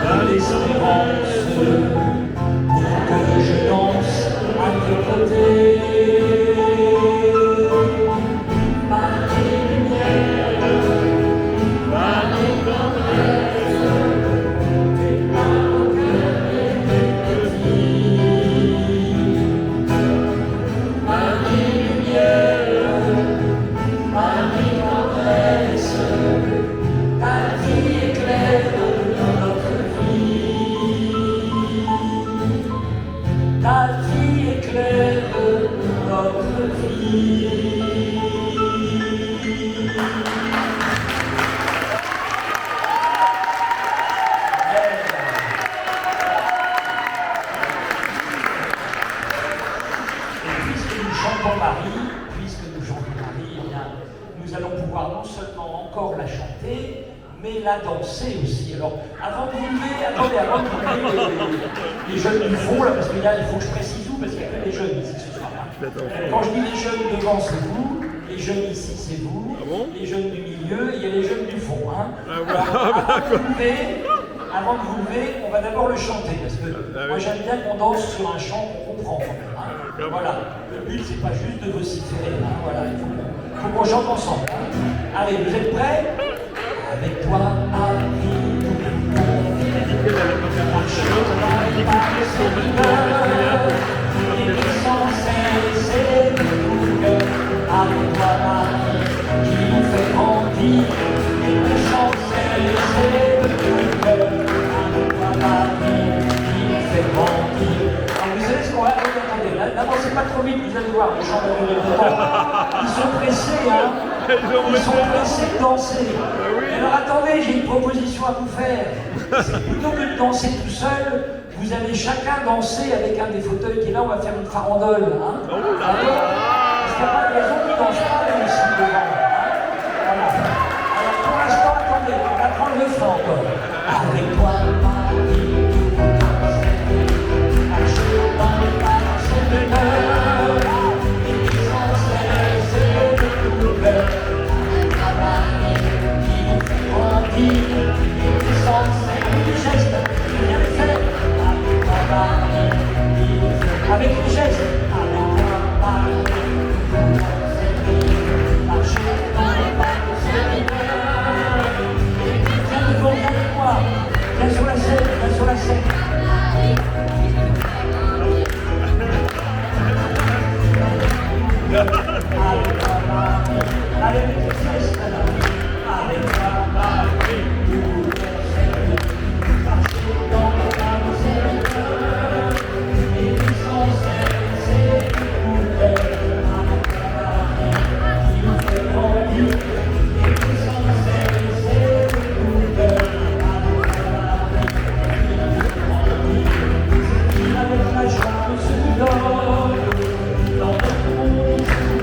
de l'espérance pour que je danse à tes côtés. Marie Lumière, notre vie. Puisque nous chantons Marie, eh bien, nous allons pouvoir non seulement encore la chanter, mais la danser aussi. Alors, avant de vous lever, attendez, avant de vous lever, les jeunes du fond, là, parce que là, il faut que je précise où, parce qu'il y a que les jeunes ici ce soir. Quand je dis les jeunes devant, c'est vous, les jeunes ici, c'est vous, les jeunes du milieu, il y a les jeunes du fond. Hein. Alors, avant de vous lever, on va d'abord le chanter, parce que moi j'aime bien qu'on danse sur un chant qu'on comprend. Hein. Voilà, le but c'est pas juste de vociférer, hein. Voilà, il faut qu'on chante ensemble. Hein. Allez, vous êtes prêts? Avec toi, Marie, marche par le Seigneur, et sans cesse et de tout cœur. Avec toi, Marie, qui nous fait grandir, et sans cesse et de tout cœur. Alors vous savez ce qu'on va faire? Attendez, n'avancez pas trop vite, vous allez voir, les gens vont durer longtemps. Ils sont pressés, hein. Ils sont pressés de danser. Alors attendez, j'ai une proposition à vous faire. C'est plutôt que de danser tout seul, vous allez chacun danser avec un des fauteuils qui est là, on va faire une farandole. Hein. Parce qu'il n'y a pas de raison qu'ils ne dansent pas là, ici devant. Voilà. Alors pour l'instant, attendez, on va prendre le franc encore. Avec toi, avec le geste, viens devant moi, viens sur la scène, viens sur la scène. Allez, avec le geste, avec toi, Marie, nous marcher dans le Seigneur, et sans cesse et découvert, avec toi, Marie, qui nous fait grandir, et sans cesse et découvert, avec toi, Marie, qui nous fait grandir, c'est qui avec la chance nous donne, dans notre monde.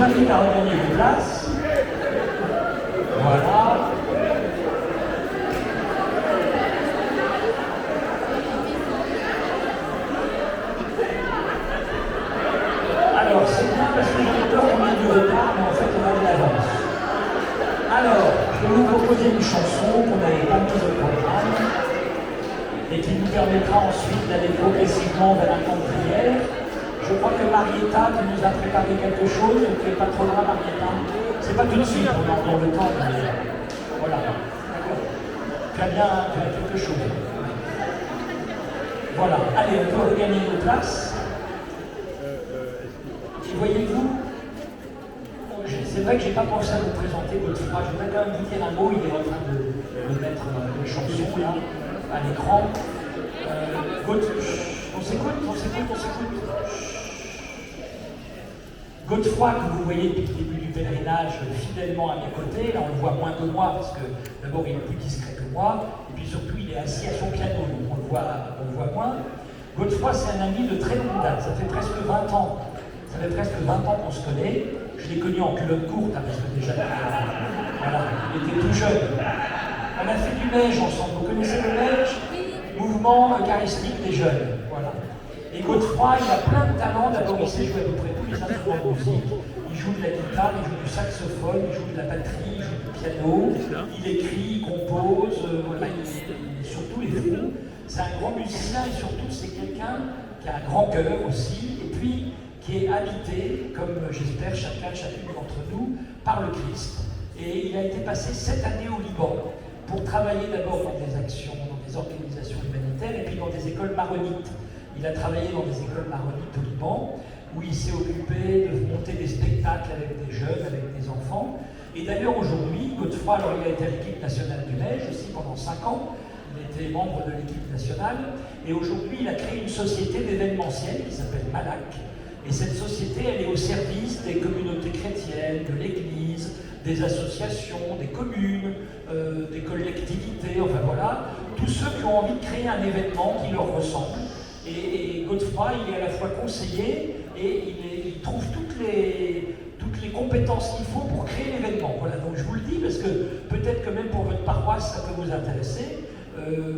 invite à regagner vos places. Voilà. Alors, c'est bien parce que j'ai peur qu'on ait du retard, mais en fait, on a de l'avance. Alors, je vais vous proposer une chanson qu'on n'avait pas mise au programme et qui nous permettra ensuite d'aller progressivement vers un temps de prière. Je crois que Marietta qui nous a préparé quelque chose, tu n'es pas trop loin, Marietta. C'est pas tout de suite, on a encore le temps, mais voilà. D'accord. Tu as quelque chose. Voilà. Allez, on peut regagner nos places. Et voyez-vous, c'est vrai que je n'ai pas pensé à vous présenter Godefroy. Je voudrais quand même vous dire un mot. Il est en train de mettre une chanson là, à l'écran. On s'écoute. Godefroy, que vous voyez depuis le début du pèlerinage, fidèlement à mes côtés, là on le voit moins que moi, parce que d'abord il est plus discret que moi, et puis surtout il est assis à son piano, donc on le voit moins. Godefroy, c'est un ami de très longue date, ça fait presque 20 ans. Ça fait presque 20 ans qu'on se connaît. Je l'ai connu en culotte courte, hein, parce que déjà, voilà, il était tout jeune. On a fait du neige ensemble, vous connaissez le neige? Mouvement eucharistique des jeunes, voilà. Et Godefroy, il a plein de talents. D'abord, il sait jouer à peu près tous les instruments de musique. Il joue de la guitare, il joue du saxophone, il joue de la batterie, il joue du piano, il écrit, il compose, voilà, il est sur tous les fronts. C'est un grand musicien et surtout, c'est quelqu'un qui a un grand cœur aussi, et puis qui est habité, comme j'espère chacune d'entre nous, par le Christ. Et il a été passé 7 années au Liban pour travailler d'abord dans des actions, dans des organisations humanitaires, et puis dans des écoles maronites. Il a travaillé dans des écoles maronites au Liban, où il s'est occupé de monter des spectacles avec des jeunes, avec des enfants. Et d'ailleurs aujourd'hui, Godefroy, alors il a été à l'équipe nationale du neige aussi pendant 5 ans, il était membre de l'équipe nationale, et aujourd'hui il a créé une société d'événementiel qui s'appelle Malak. Et cette société, elle est au service des communautés chrétiennes, de l'Église, des associations, des communes, des collectivités, enfin voilà, tous ceux qui ont envie de créer un événement qui leur ressemble. Et Godefroy, il est à la fois conseiller et il trouve toutes toutes les compétences qu'il faut pour créer l'événement. Voilà, donc je vous le dis parce que peut-être que même pour votre paroisse, ça peut vous intéresser.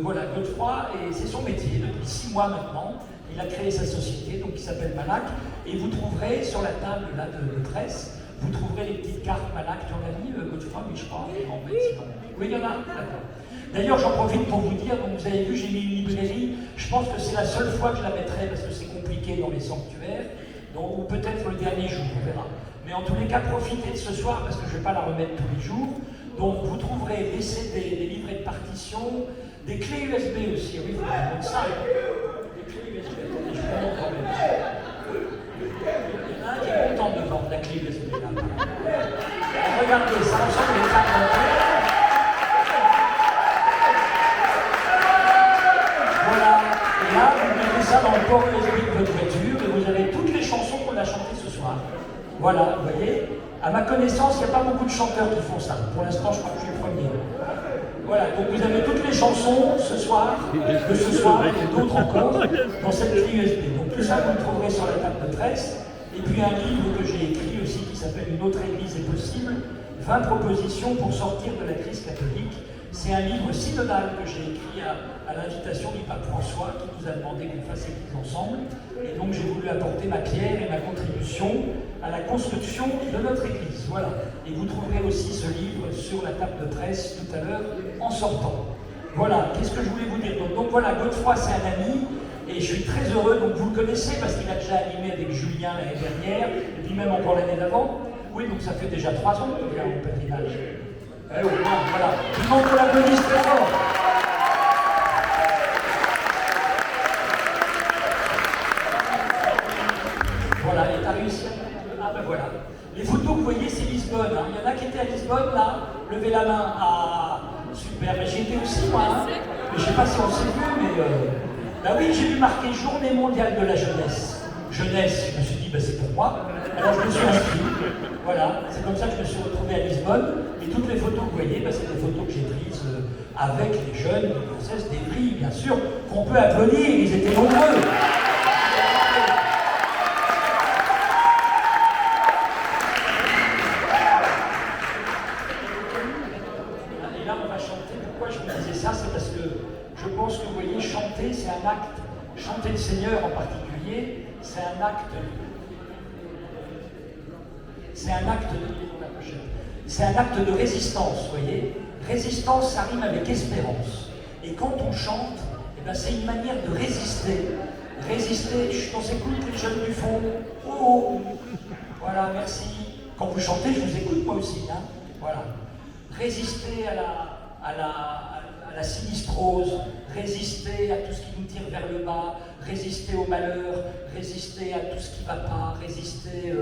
Voilà, Godefroy, et c'est son métier depuis 6 mois maintenant. Il a créé sa société, donc qui s'appelle Malac, et vous trouverez sur la table là, de presse, vous trouverez les petites cartes Malac. Tu en as mis, Godefroy, oui, je crois. Oui, il y en a. D'accord. D'ailleurs, j'en profite pour vous dire, donc vous avez vu, j'ai mis une librairie. Je pense que c'est la seule fois que je la mettrai parce que c'est compliqué dans les sanctuaires, donc, ou peut-être le dernier jour, on verra. Mais en tous les cas, profitez de ce soir parce que je ne vais pas la remettre tous les jours. Donc, vous trouverez des CD, des livrets de partition, des clés USB aussi. Oui, vous avez ça. Des clés USB. Attendez, je vous montre quand même. Il y en a un qui est content de vendre la clé USB là. Regardez, ça ressemble à des cartes bancaires. Voilà. Et là, vous mettez ça dans le port USB de votre voiture et vous avez toutes les chansons qu'on a chantées ce soir. Voilà, vous voyez. À ma connaissance, il n'y a pas beaucoup de chanteurs qui font ça. Pour l'instant, je crois que je suis le premier. Voilà, donc vous avez toutes les chansons ce soir, de ce soir et d'autres encore dans cette clé USB. Donc tout ça, vous le trouverez sur la table de presse. Et puis un livre que j'ai écrit aussi qui s'appelle Une autre église est possible, 20 propositions pour sortir de la crise catholique. C'est un livre synodal que j'ai écrit à l'invitation du pape François qui nous a demandé qu'on fasse l'église ensemble. Et donc j'ai voulu apporter ma pierre et ma contribution à la construction de notre église. Voilà. Et vous trouverez aussi ce livre sur la table de presse tout à l'heure en sortant. Voilà, qu'est-ce que je voulais vous dire? Donc voilà, Godefroy c'est un ami. Et je suis très heureux, donc vous le connaissez parce qu'il a déjà animé avec Julien l'année dernière, et puis même encore l'année d'avant. Oui, donc ça fait déjà 3 ans qu'il vient au pèlerinage. Eh oui, voilà. Tout le monde peut l'applaudir très fort. Voilà, et t'as réussi. Ah ben voilà. Les photos que vous voyez, c'est Lisbonne. Hein. Il y en a qui étaient à Lisbonne, là. Levez la main. Ah, super. Ben, j'y étais aussi, moi. Hein. Mais je ne sais pas si on s'est vu, mais... Bah oui, j'ai vu marquer Journée mondiale de la jeunesse. Jeunesse, je me suis dit, bah c'est pour moi. Alors je me suis inscrit. Voilà, c'est comme ça que je me suis retrouvé à Lisbonne. Et toutes les photos que vous voyez, bah, c'est des photos que j'ai prises avec les jeunes, les princesses d'Evry, bien sûr, qu'on peut applaudir, ils étaient nombreux. Et là, on va chanter. Pourquoi je vous disais ça? C'est parce que je pense que vous voyez, chanter, c'est un acte. Chanter le Seigneur en particulier, c'est un acte. C'est un acte de. C'est un acte de résistance, vous voyez. Résistance, ça rime avec espérance. Et quand on chante, eh ben, c'est une manière de résister. Résister, on s'écoute les jeunes du fond. Oh, voilà, merci. Quand vous chantez, je vous écoute moi aussi. Hein. Voilà. Résister à la sinistrose, résister à tout ce qui nous tire vers le bas, résister au malheur, résister à tout ce qui ne va pas, résister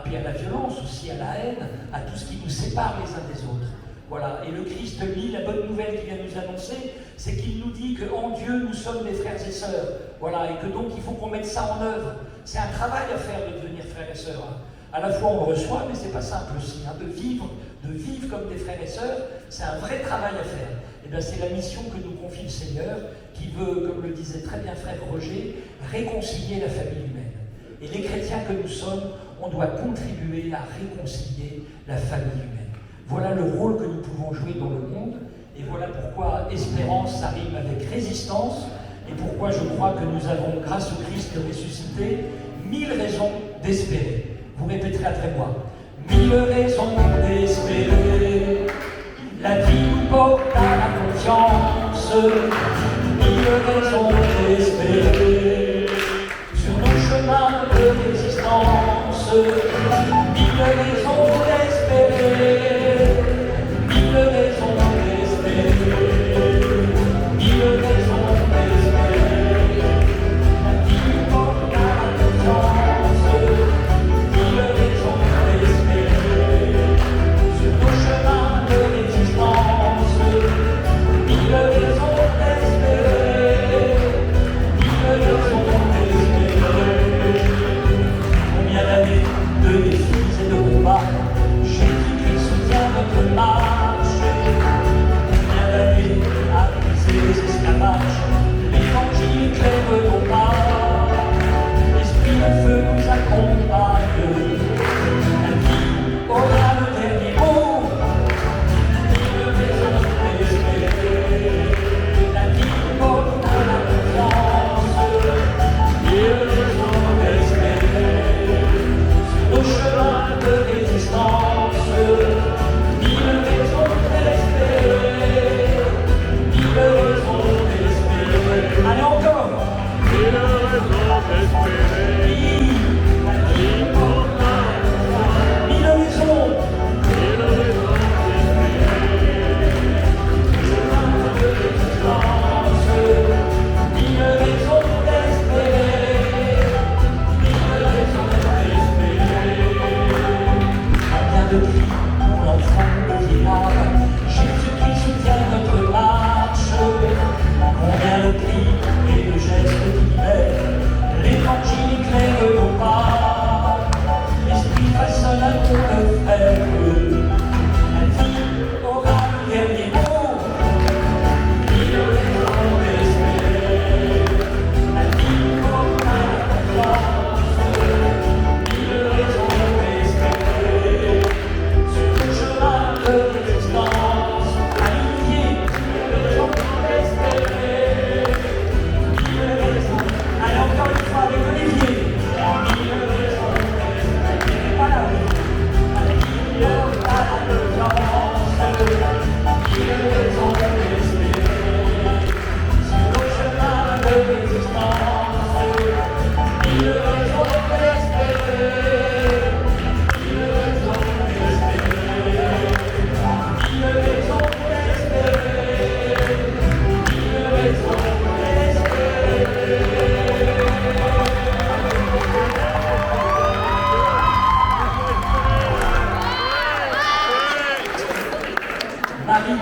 puis à la violence aussi, à la haine, à tout ce qui nous sépare les uns des autres. Voilà. Et le Christ lit, la bonne nouvelle qu'il vient nous annoncer, c'est qu'il nous dit qu'en Dieu, nous sommes des frères et sœurs. Voilà. Et que donc, il faut qu'on mette ça en œuvre. C'est un travail à faire de devenir frères et sœurs. Hein. À la fois, on le reçoit, mais c'est pas simple aussi. Hein, de vivre comme des frères et sœurs, c'est un vrai travail à faire. Et bien, c'est la mission que nous confie le Seigneur, qui veut, comme le disait très bien frère Roger, réconcilier la famille humaine. Et les chrétiens que nous sommes, on doit contribuer à réconcilier la famille humaine. Voilà le rôle que nous pouvons jouer dans le monde, et voilà pourquoi espérance, ça rime avec résistance, et pourquoi je crois que nous avons, grâce au Christ ressuscité, 1000 raisons d'espérer. Vous répéterez après moi. 1000 raisons d'espérer, la vie nous porte à la confiance. 1000 raisons d'espérer, sur nos chemins de résistance. 1000 raisons d'espérer, 1000 raisons d'espérer, 1000 raisons d'espérer, la vie nous porte à la confiance. Combien d'années de défis et de combats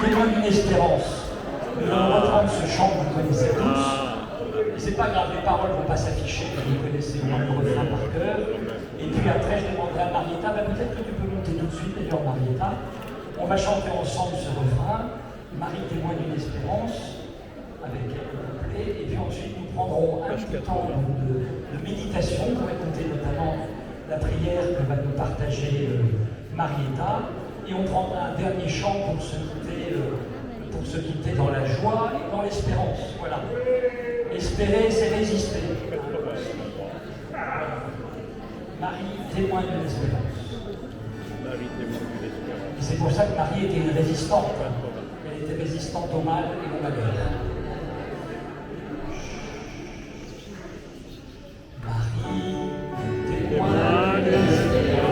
témoin d'une espérance. Nous allons reprendre ce chant que vous connaissez tous. Et c'est pas grave, les paroles ne vont pas s'afficher, vous connaissez au moins le refrain par cœur. Et puis après, je demanderai à Marietta, peut-être que tu peux monter tout de suite, d'ailleurs, Marietta. On va chanter ensemble ce refrain. Marie témoin d'une espérance, avec le couplet. Et puis ensuite, nous prendrons un petit temps de méditation pour écouter notamment la prière que va nous partager Marietta. Et on prendra un dernier chant pour se quitter dans la joie et dans l'espérance. Voilà. Espérer, c'est résister. Marie, témoin d'une espérance. Et c'est pour ça que Marie était une résistante. Elle était résistante au mal et au malheur. Marie, témoin d'une espérance.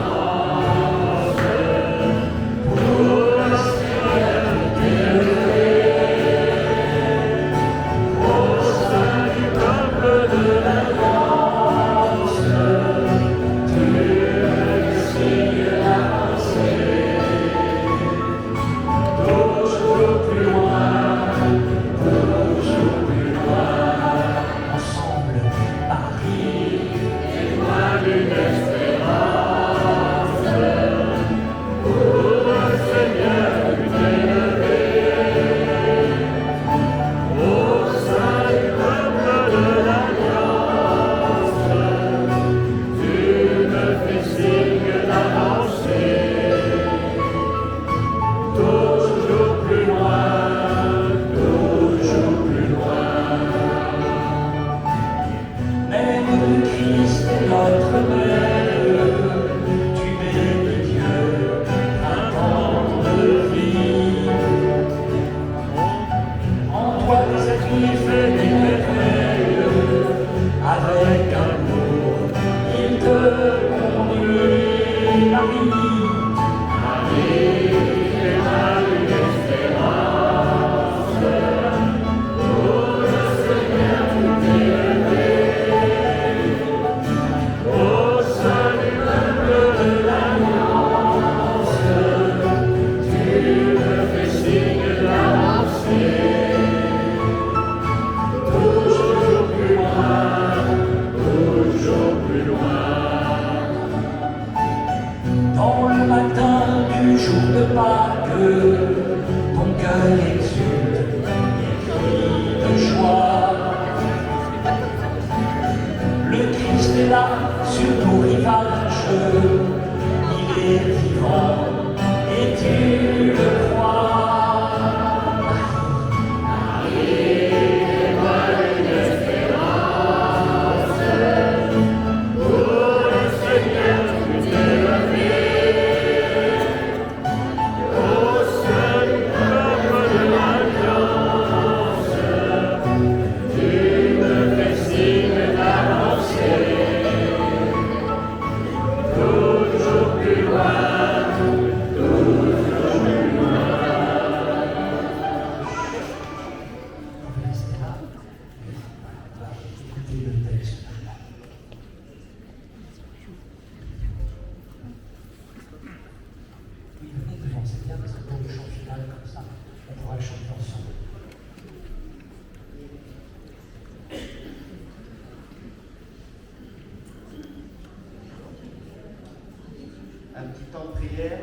Un petit temps de prière.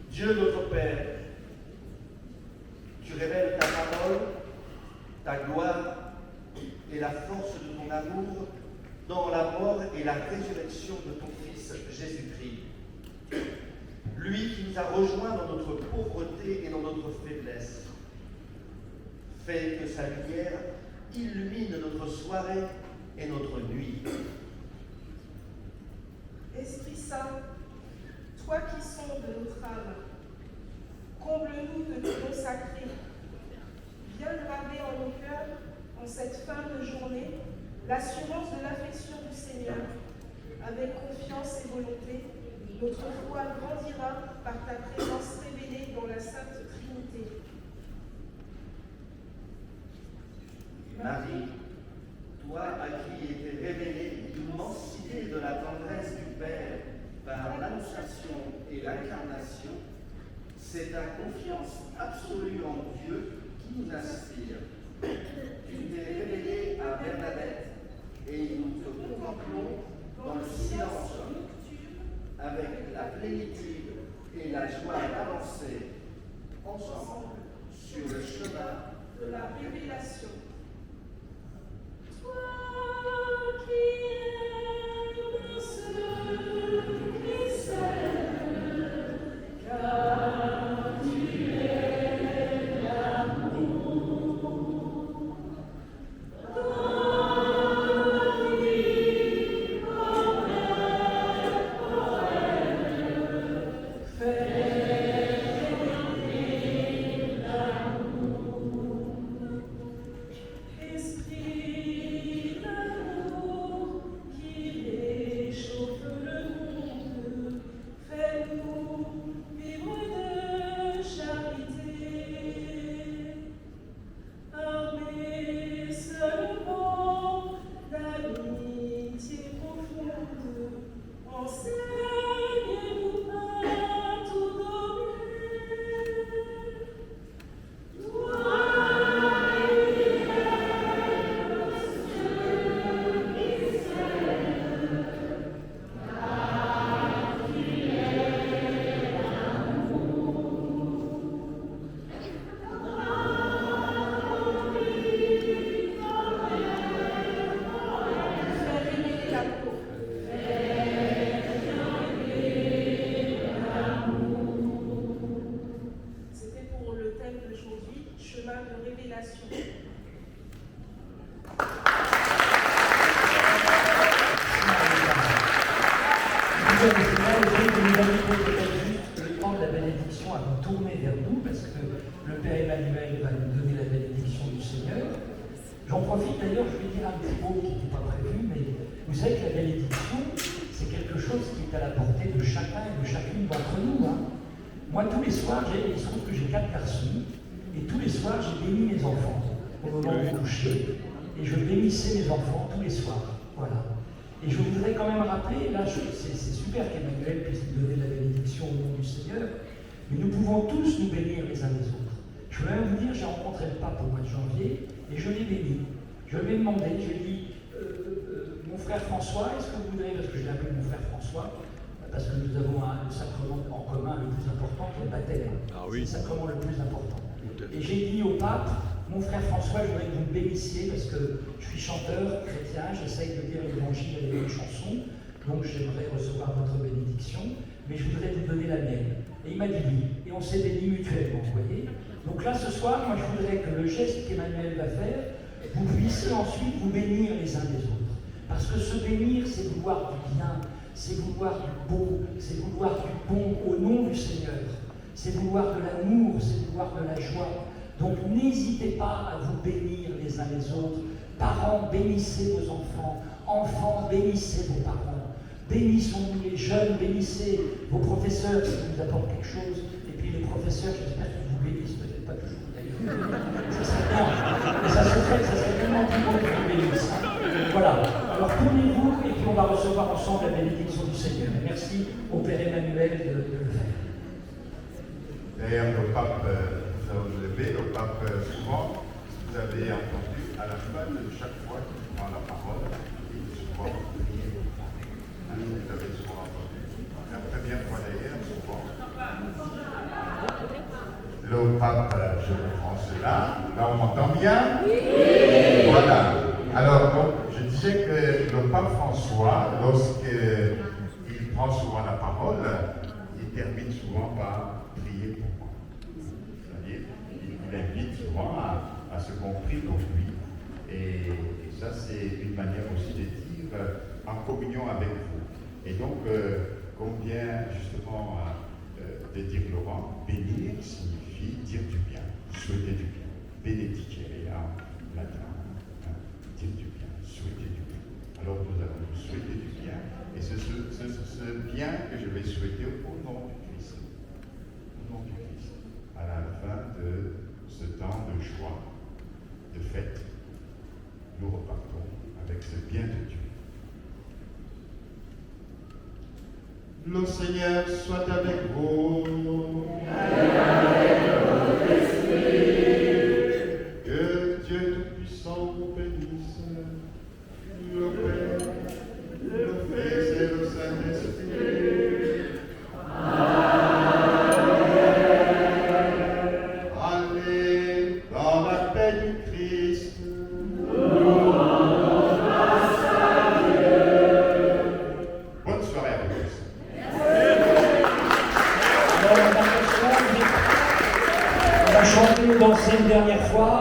Dieu notre Père, tu révèles ta parole, ta gloire et la force de ton amour dans la mort et la résurrection de ton Fils Jésus-Christ. Lui qui nous a rejoints dans notre pauvreté et dans notre faiblesse. Fais que sa lumière illumine notre soirée et notre nuit. Esprit Saint, toi qui sondes notre âme, comble-nous de tes dons sacrés. Viens graver en nos cœurs, en cette fin de journée, l'assurance de l'affection du Seigneur. Avec confiance et volonté, notre foi grandira par ta présence révélée dans la Sainte Trinité. Marie, toi à qui était révélée l'immensité de la tendresse du Père par l'Annonciation et l'Incarnation, C'est la confiance absolue en Dieu qui nous inspire. Tu t'es révélé à Bernadette et nous te contemplons dans le silence avec la plénitude et la joie d'avancer ensemble sur le chemin de la révélation. Toi qui aimes ceux qui s'aiment, car tu es l'amour. Dans la vie comme un poème, fais rayonner l'amour. Esprit d'amour qui réchauffe le monde, fais-nous vivre de charité. Armés seulement d'amitié profonde, enseigne-nous à tout nommer. Toi fais rayonner l'amour. C'était pour le thème d'aujourd'hui, chemin de révélation. Nous avons juste le temps de la bénédiction avant de tourner vers nous, parce que le Père Emmanuel va nous donner la bénédiction du Seigneur. J'en profite d'ailleurs, je vais dire un petit mot qui n'était pas prévu, mais vous savez que la bénédiction, c'est quelque chose qui est à la portée de chacun et de chacune d'entre nous. Hein. Moi, tous les soirs, il se trouve que j'ai 4 garçons, et tous les soirs, j'ai béni mes enfants au moment du coucher, et je bénissais mes enfants tous les soirs. Voilà. Et je voudrais quand même rappeler, là, c'est super qu'Emmanuel puisse nous donner la bénédiction au nom du Seigneur, mais nous pouvons tous nous bénir les uns les autres. Je veux même vous dire, j'ai rencontré le pape au mois de janvier, et je l'ai béni. Je lui ai demandé, je lui ai dit, mon frère François, est-ce que vous voudrez, parce que je l'ai appelé mon frère François, parce que nous avons le sacrement en commun le plus important qui est le baptême. Ah oui. C'est le sacrement le plus important. Et j'ai dit au pape, mon frère François, je voudrais que vous me bénissiez parce que je suis chanteur chrétien, j'essaye de dire l'évangile avec des chansons, donc j'aimerais recevoir votre bénédiction, mais je voudrais vous donner la mienne. Et il m'a dit oui, et on s'est bénis mutuellement, vous voyez. Donc là, ce soir, moi je voudrais que le geste qu'Emmanuel va faire, vous puissiez ensuite vous bénir les uns les autres. Parce que se bénir, c'est vouloir du bien, c'est vouloir du beau, c'est vouloir du bon au nom du Seigneur. C'est vouloir de l'amour, c'est vouloir de la joie. Donc n'hésitez pas à vous bénir les uns les autres. Parents, bénissez vos enfants. Enfants, bénissez vos parents. Bénissons-nous les jeunes, bénissez vos professeurs qui vous apportent quelque chose. Et puis les professeurs, j'espère qu'ils vous bénissent, peut-être pas toujours d'ailleurs. Ça serait bien. Mais ça serait tellement plus beau qu'ils vous bénissent. Voilà. Alors tournez-vous et puis on va recevoir ensemble la bénédiction du Seigneur. Merci au Père Emmanuel de le faire. D'ailleurs, le pape, vous avez levé, le pape, souvent, vous avez entendu à la fin de chaque fois qu'il prend la parole, il souvent prie. Vous avez souvent entendu. La première fois d'ailleurs, souvent. Le pape, je reprends cela. Là, on m'entend bien? Oui. Voilà. Alors, donc, je disais que le pape François, lorsqu'il prend souvent la parole, il termine souvent par prier pour moi. C'est-à-dire, il invite souvent à ce qu'on prie pour lui. Et ça, c'est une manière aussi de dire en communion avec vous. Et donc, comme vient justement de dire Laurent, bénir signifie dire du bien, souhaiter du bien. Benedicere en latin, dire du bien, souhaiter du bien. Alors, nous allons nous souhaiter du bien. Et c'est ce bien que je vais souhaiter au nom du Christ. Au nom du Christ. À la fin de ce temps de joie, de fête, nous repartons avec ce bien de Dieu. Le Seigneur soit avec vous. Que Dieu Tout-Puissant vous bénisse, le Père, le Fils et le Saint-Esprit. Allez dans la paix du Christ. Bonne soirée à vous tous. Alors, on va chanter, danser une dernière fois.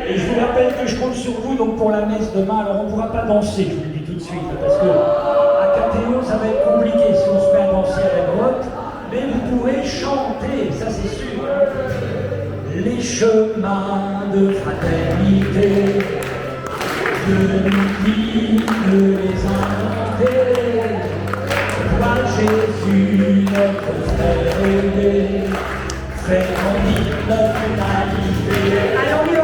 Et je vous rappelle que je compte sur vous donc pour la messe demain. Alors on ne pourra pas danser, je vous le dis tout de suite, parce que à Catéo, ça va être compliqué si on se met à danser à la grotte. Mais vous pourrez chanter, ça c'est sûr. Les chemins de fraternité, de l'unité, de les inventer. Toi Jésus, notre frère aimé, fais grandir notre humanité. Allez, on y va!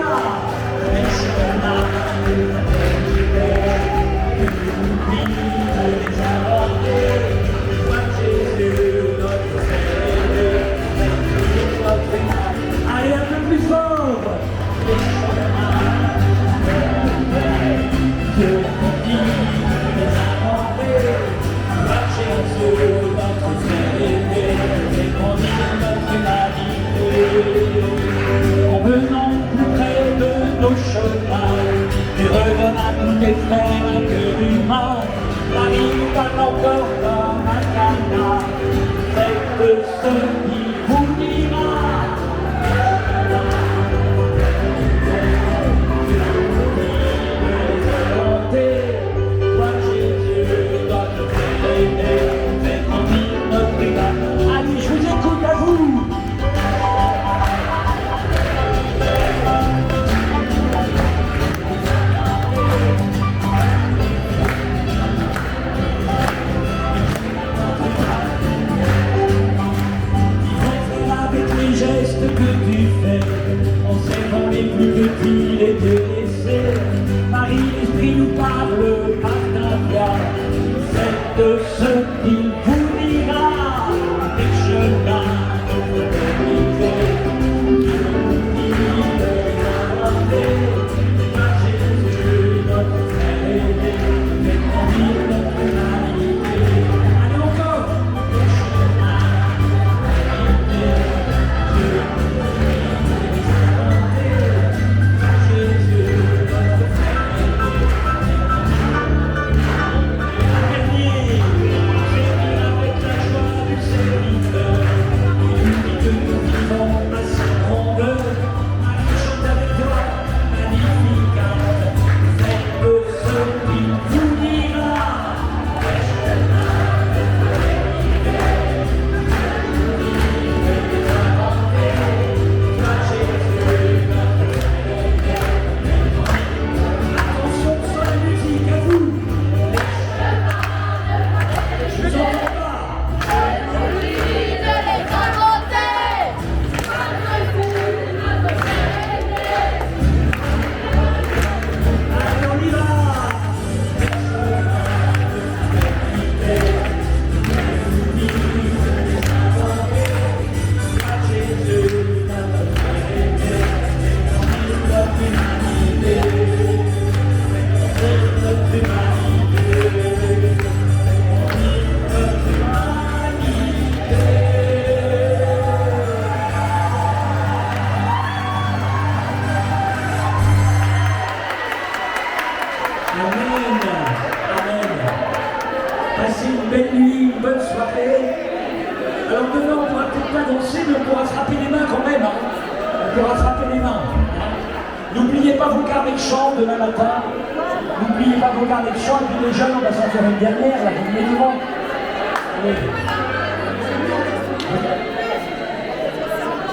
Les chemins de fraternité, de l'unité, de les inventer. Toi Jésus, notre frère aimé, fais grandir notre humanité. Allez, un peu plus fort! Les chemins de l'unité, de les inventer. Toi Jésus, notre frère aimé, fais grandir notre humanité. En venant plus près de nos chemins, tu redonnes à tous tes frères un cœur humain. Marie nous parle encore comme un canard, faites ce qui vous dira. Toi Jésus, notre frère aimé, fais grandir notre humain. Allez, je vous écoute à vous. Gestes que tu fais, en servant les plus petits, les délaissés. Marie, l'Esprit nous parle par ta voix. Faites ce qu'il vous dira. Les chemins de fraternité, de l'inventer. Par Jésus, notre frère aimé, fais grandir notre humanité. Allez encore! Les chemins de Passez une belle nuit, une bonne soirée. Alors demain, on ne pourra peut-être pas danser, mais on pourra frapper les mains quand même. Hein. On pourra frapper les mains. N'oubliez pas vos carnets de chant demain matin. N'oubliez pas vos carnets de chant. Et puis les jeunes, on va s'en faire une dernière. Là, vous venez devant. Allez.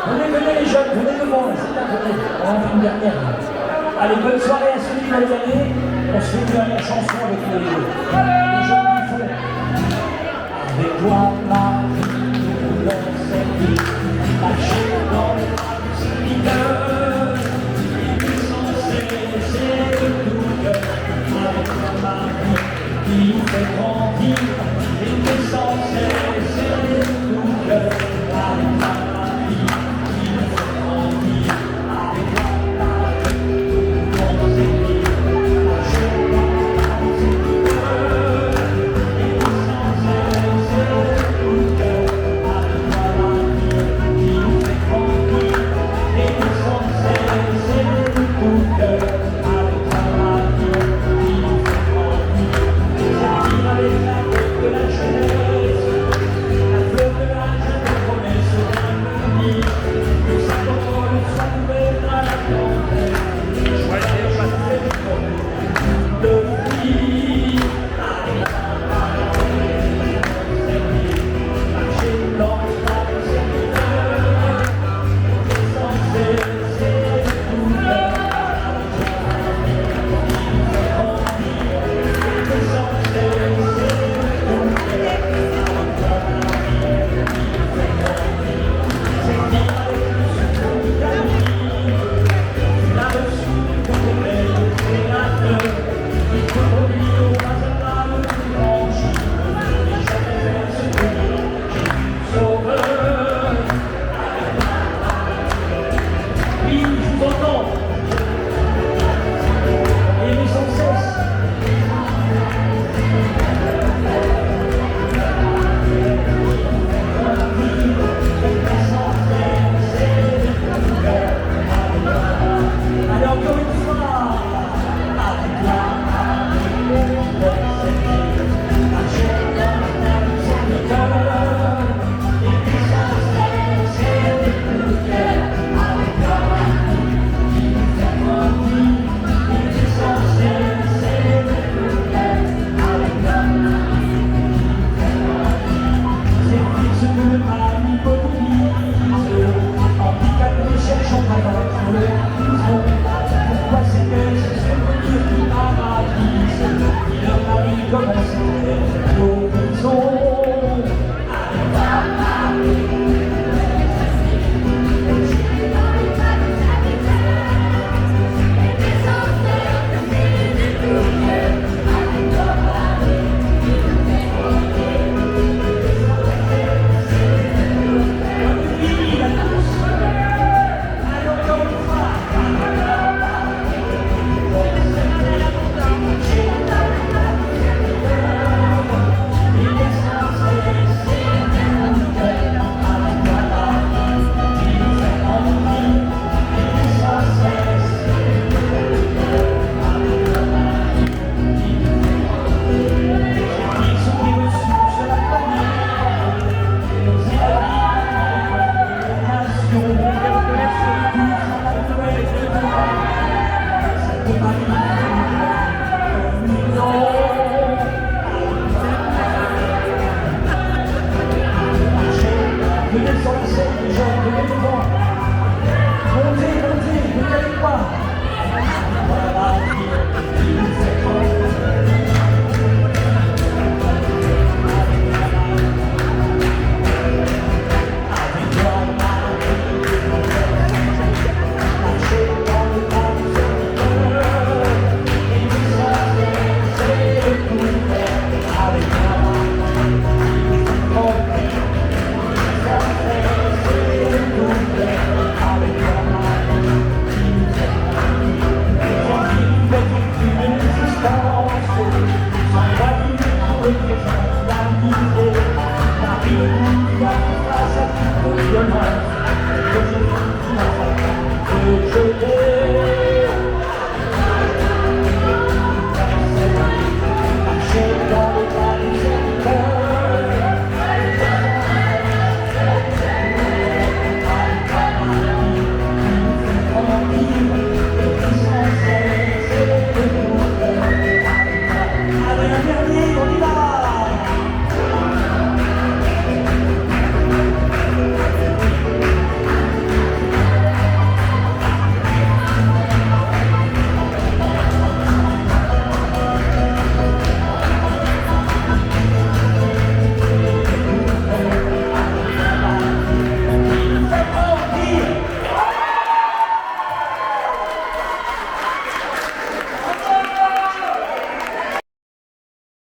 Venez les jeunes, venez devant. C'est là, venez. On va en faire une dernière. Là. Allez, bonne soirée à ceux qui veulent y aller. On se fait une dernière chanson avec les jeunes. Avec toi, Marie, nous dans cette vie,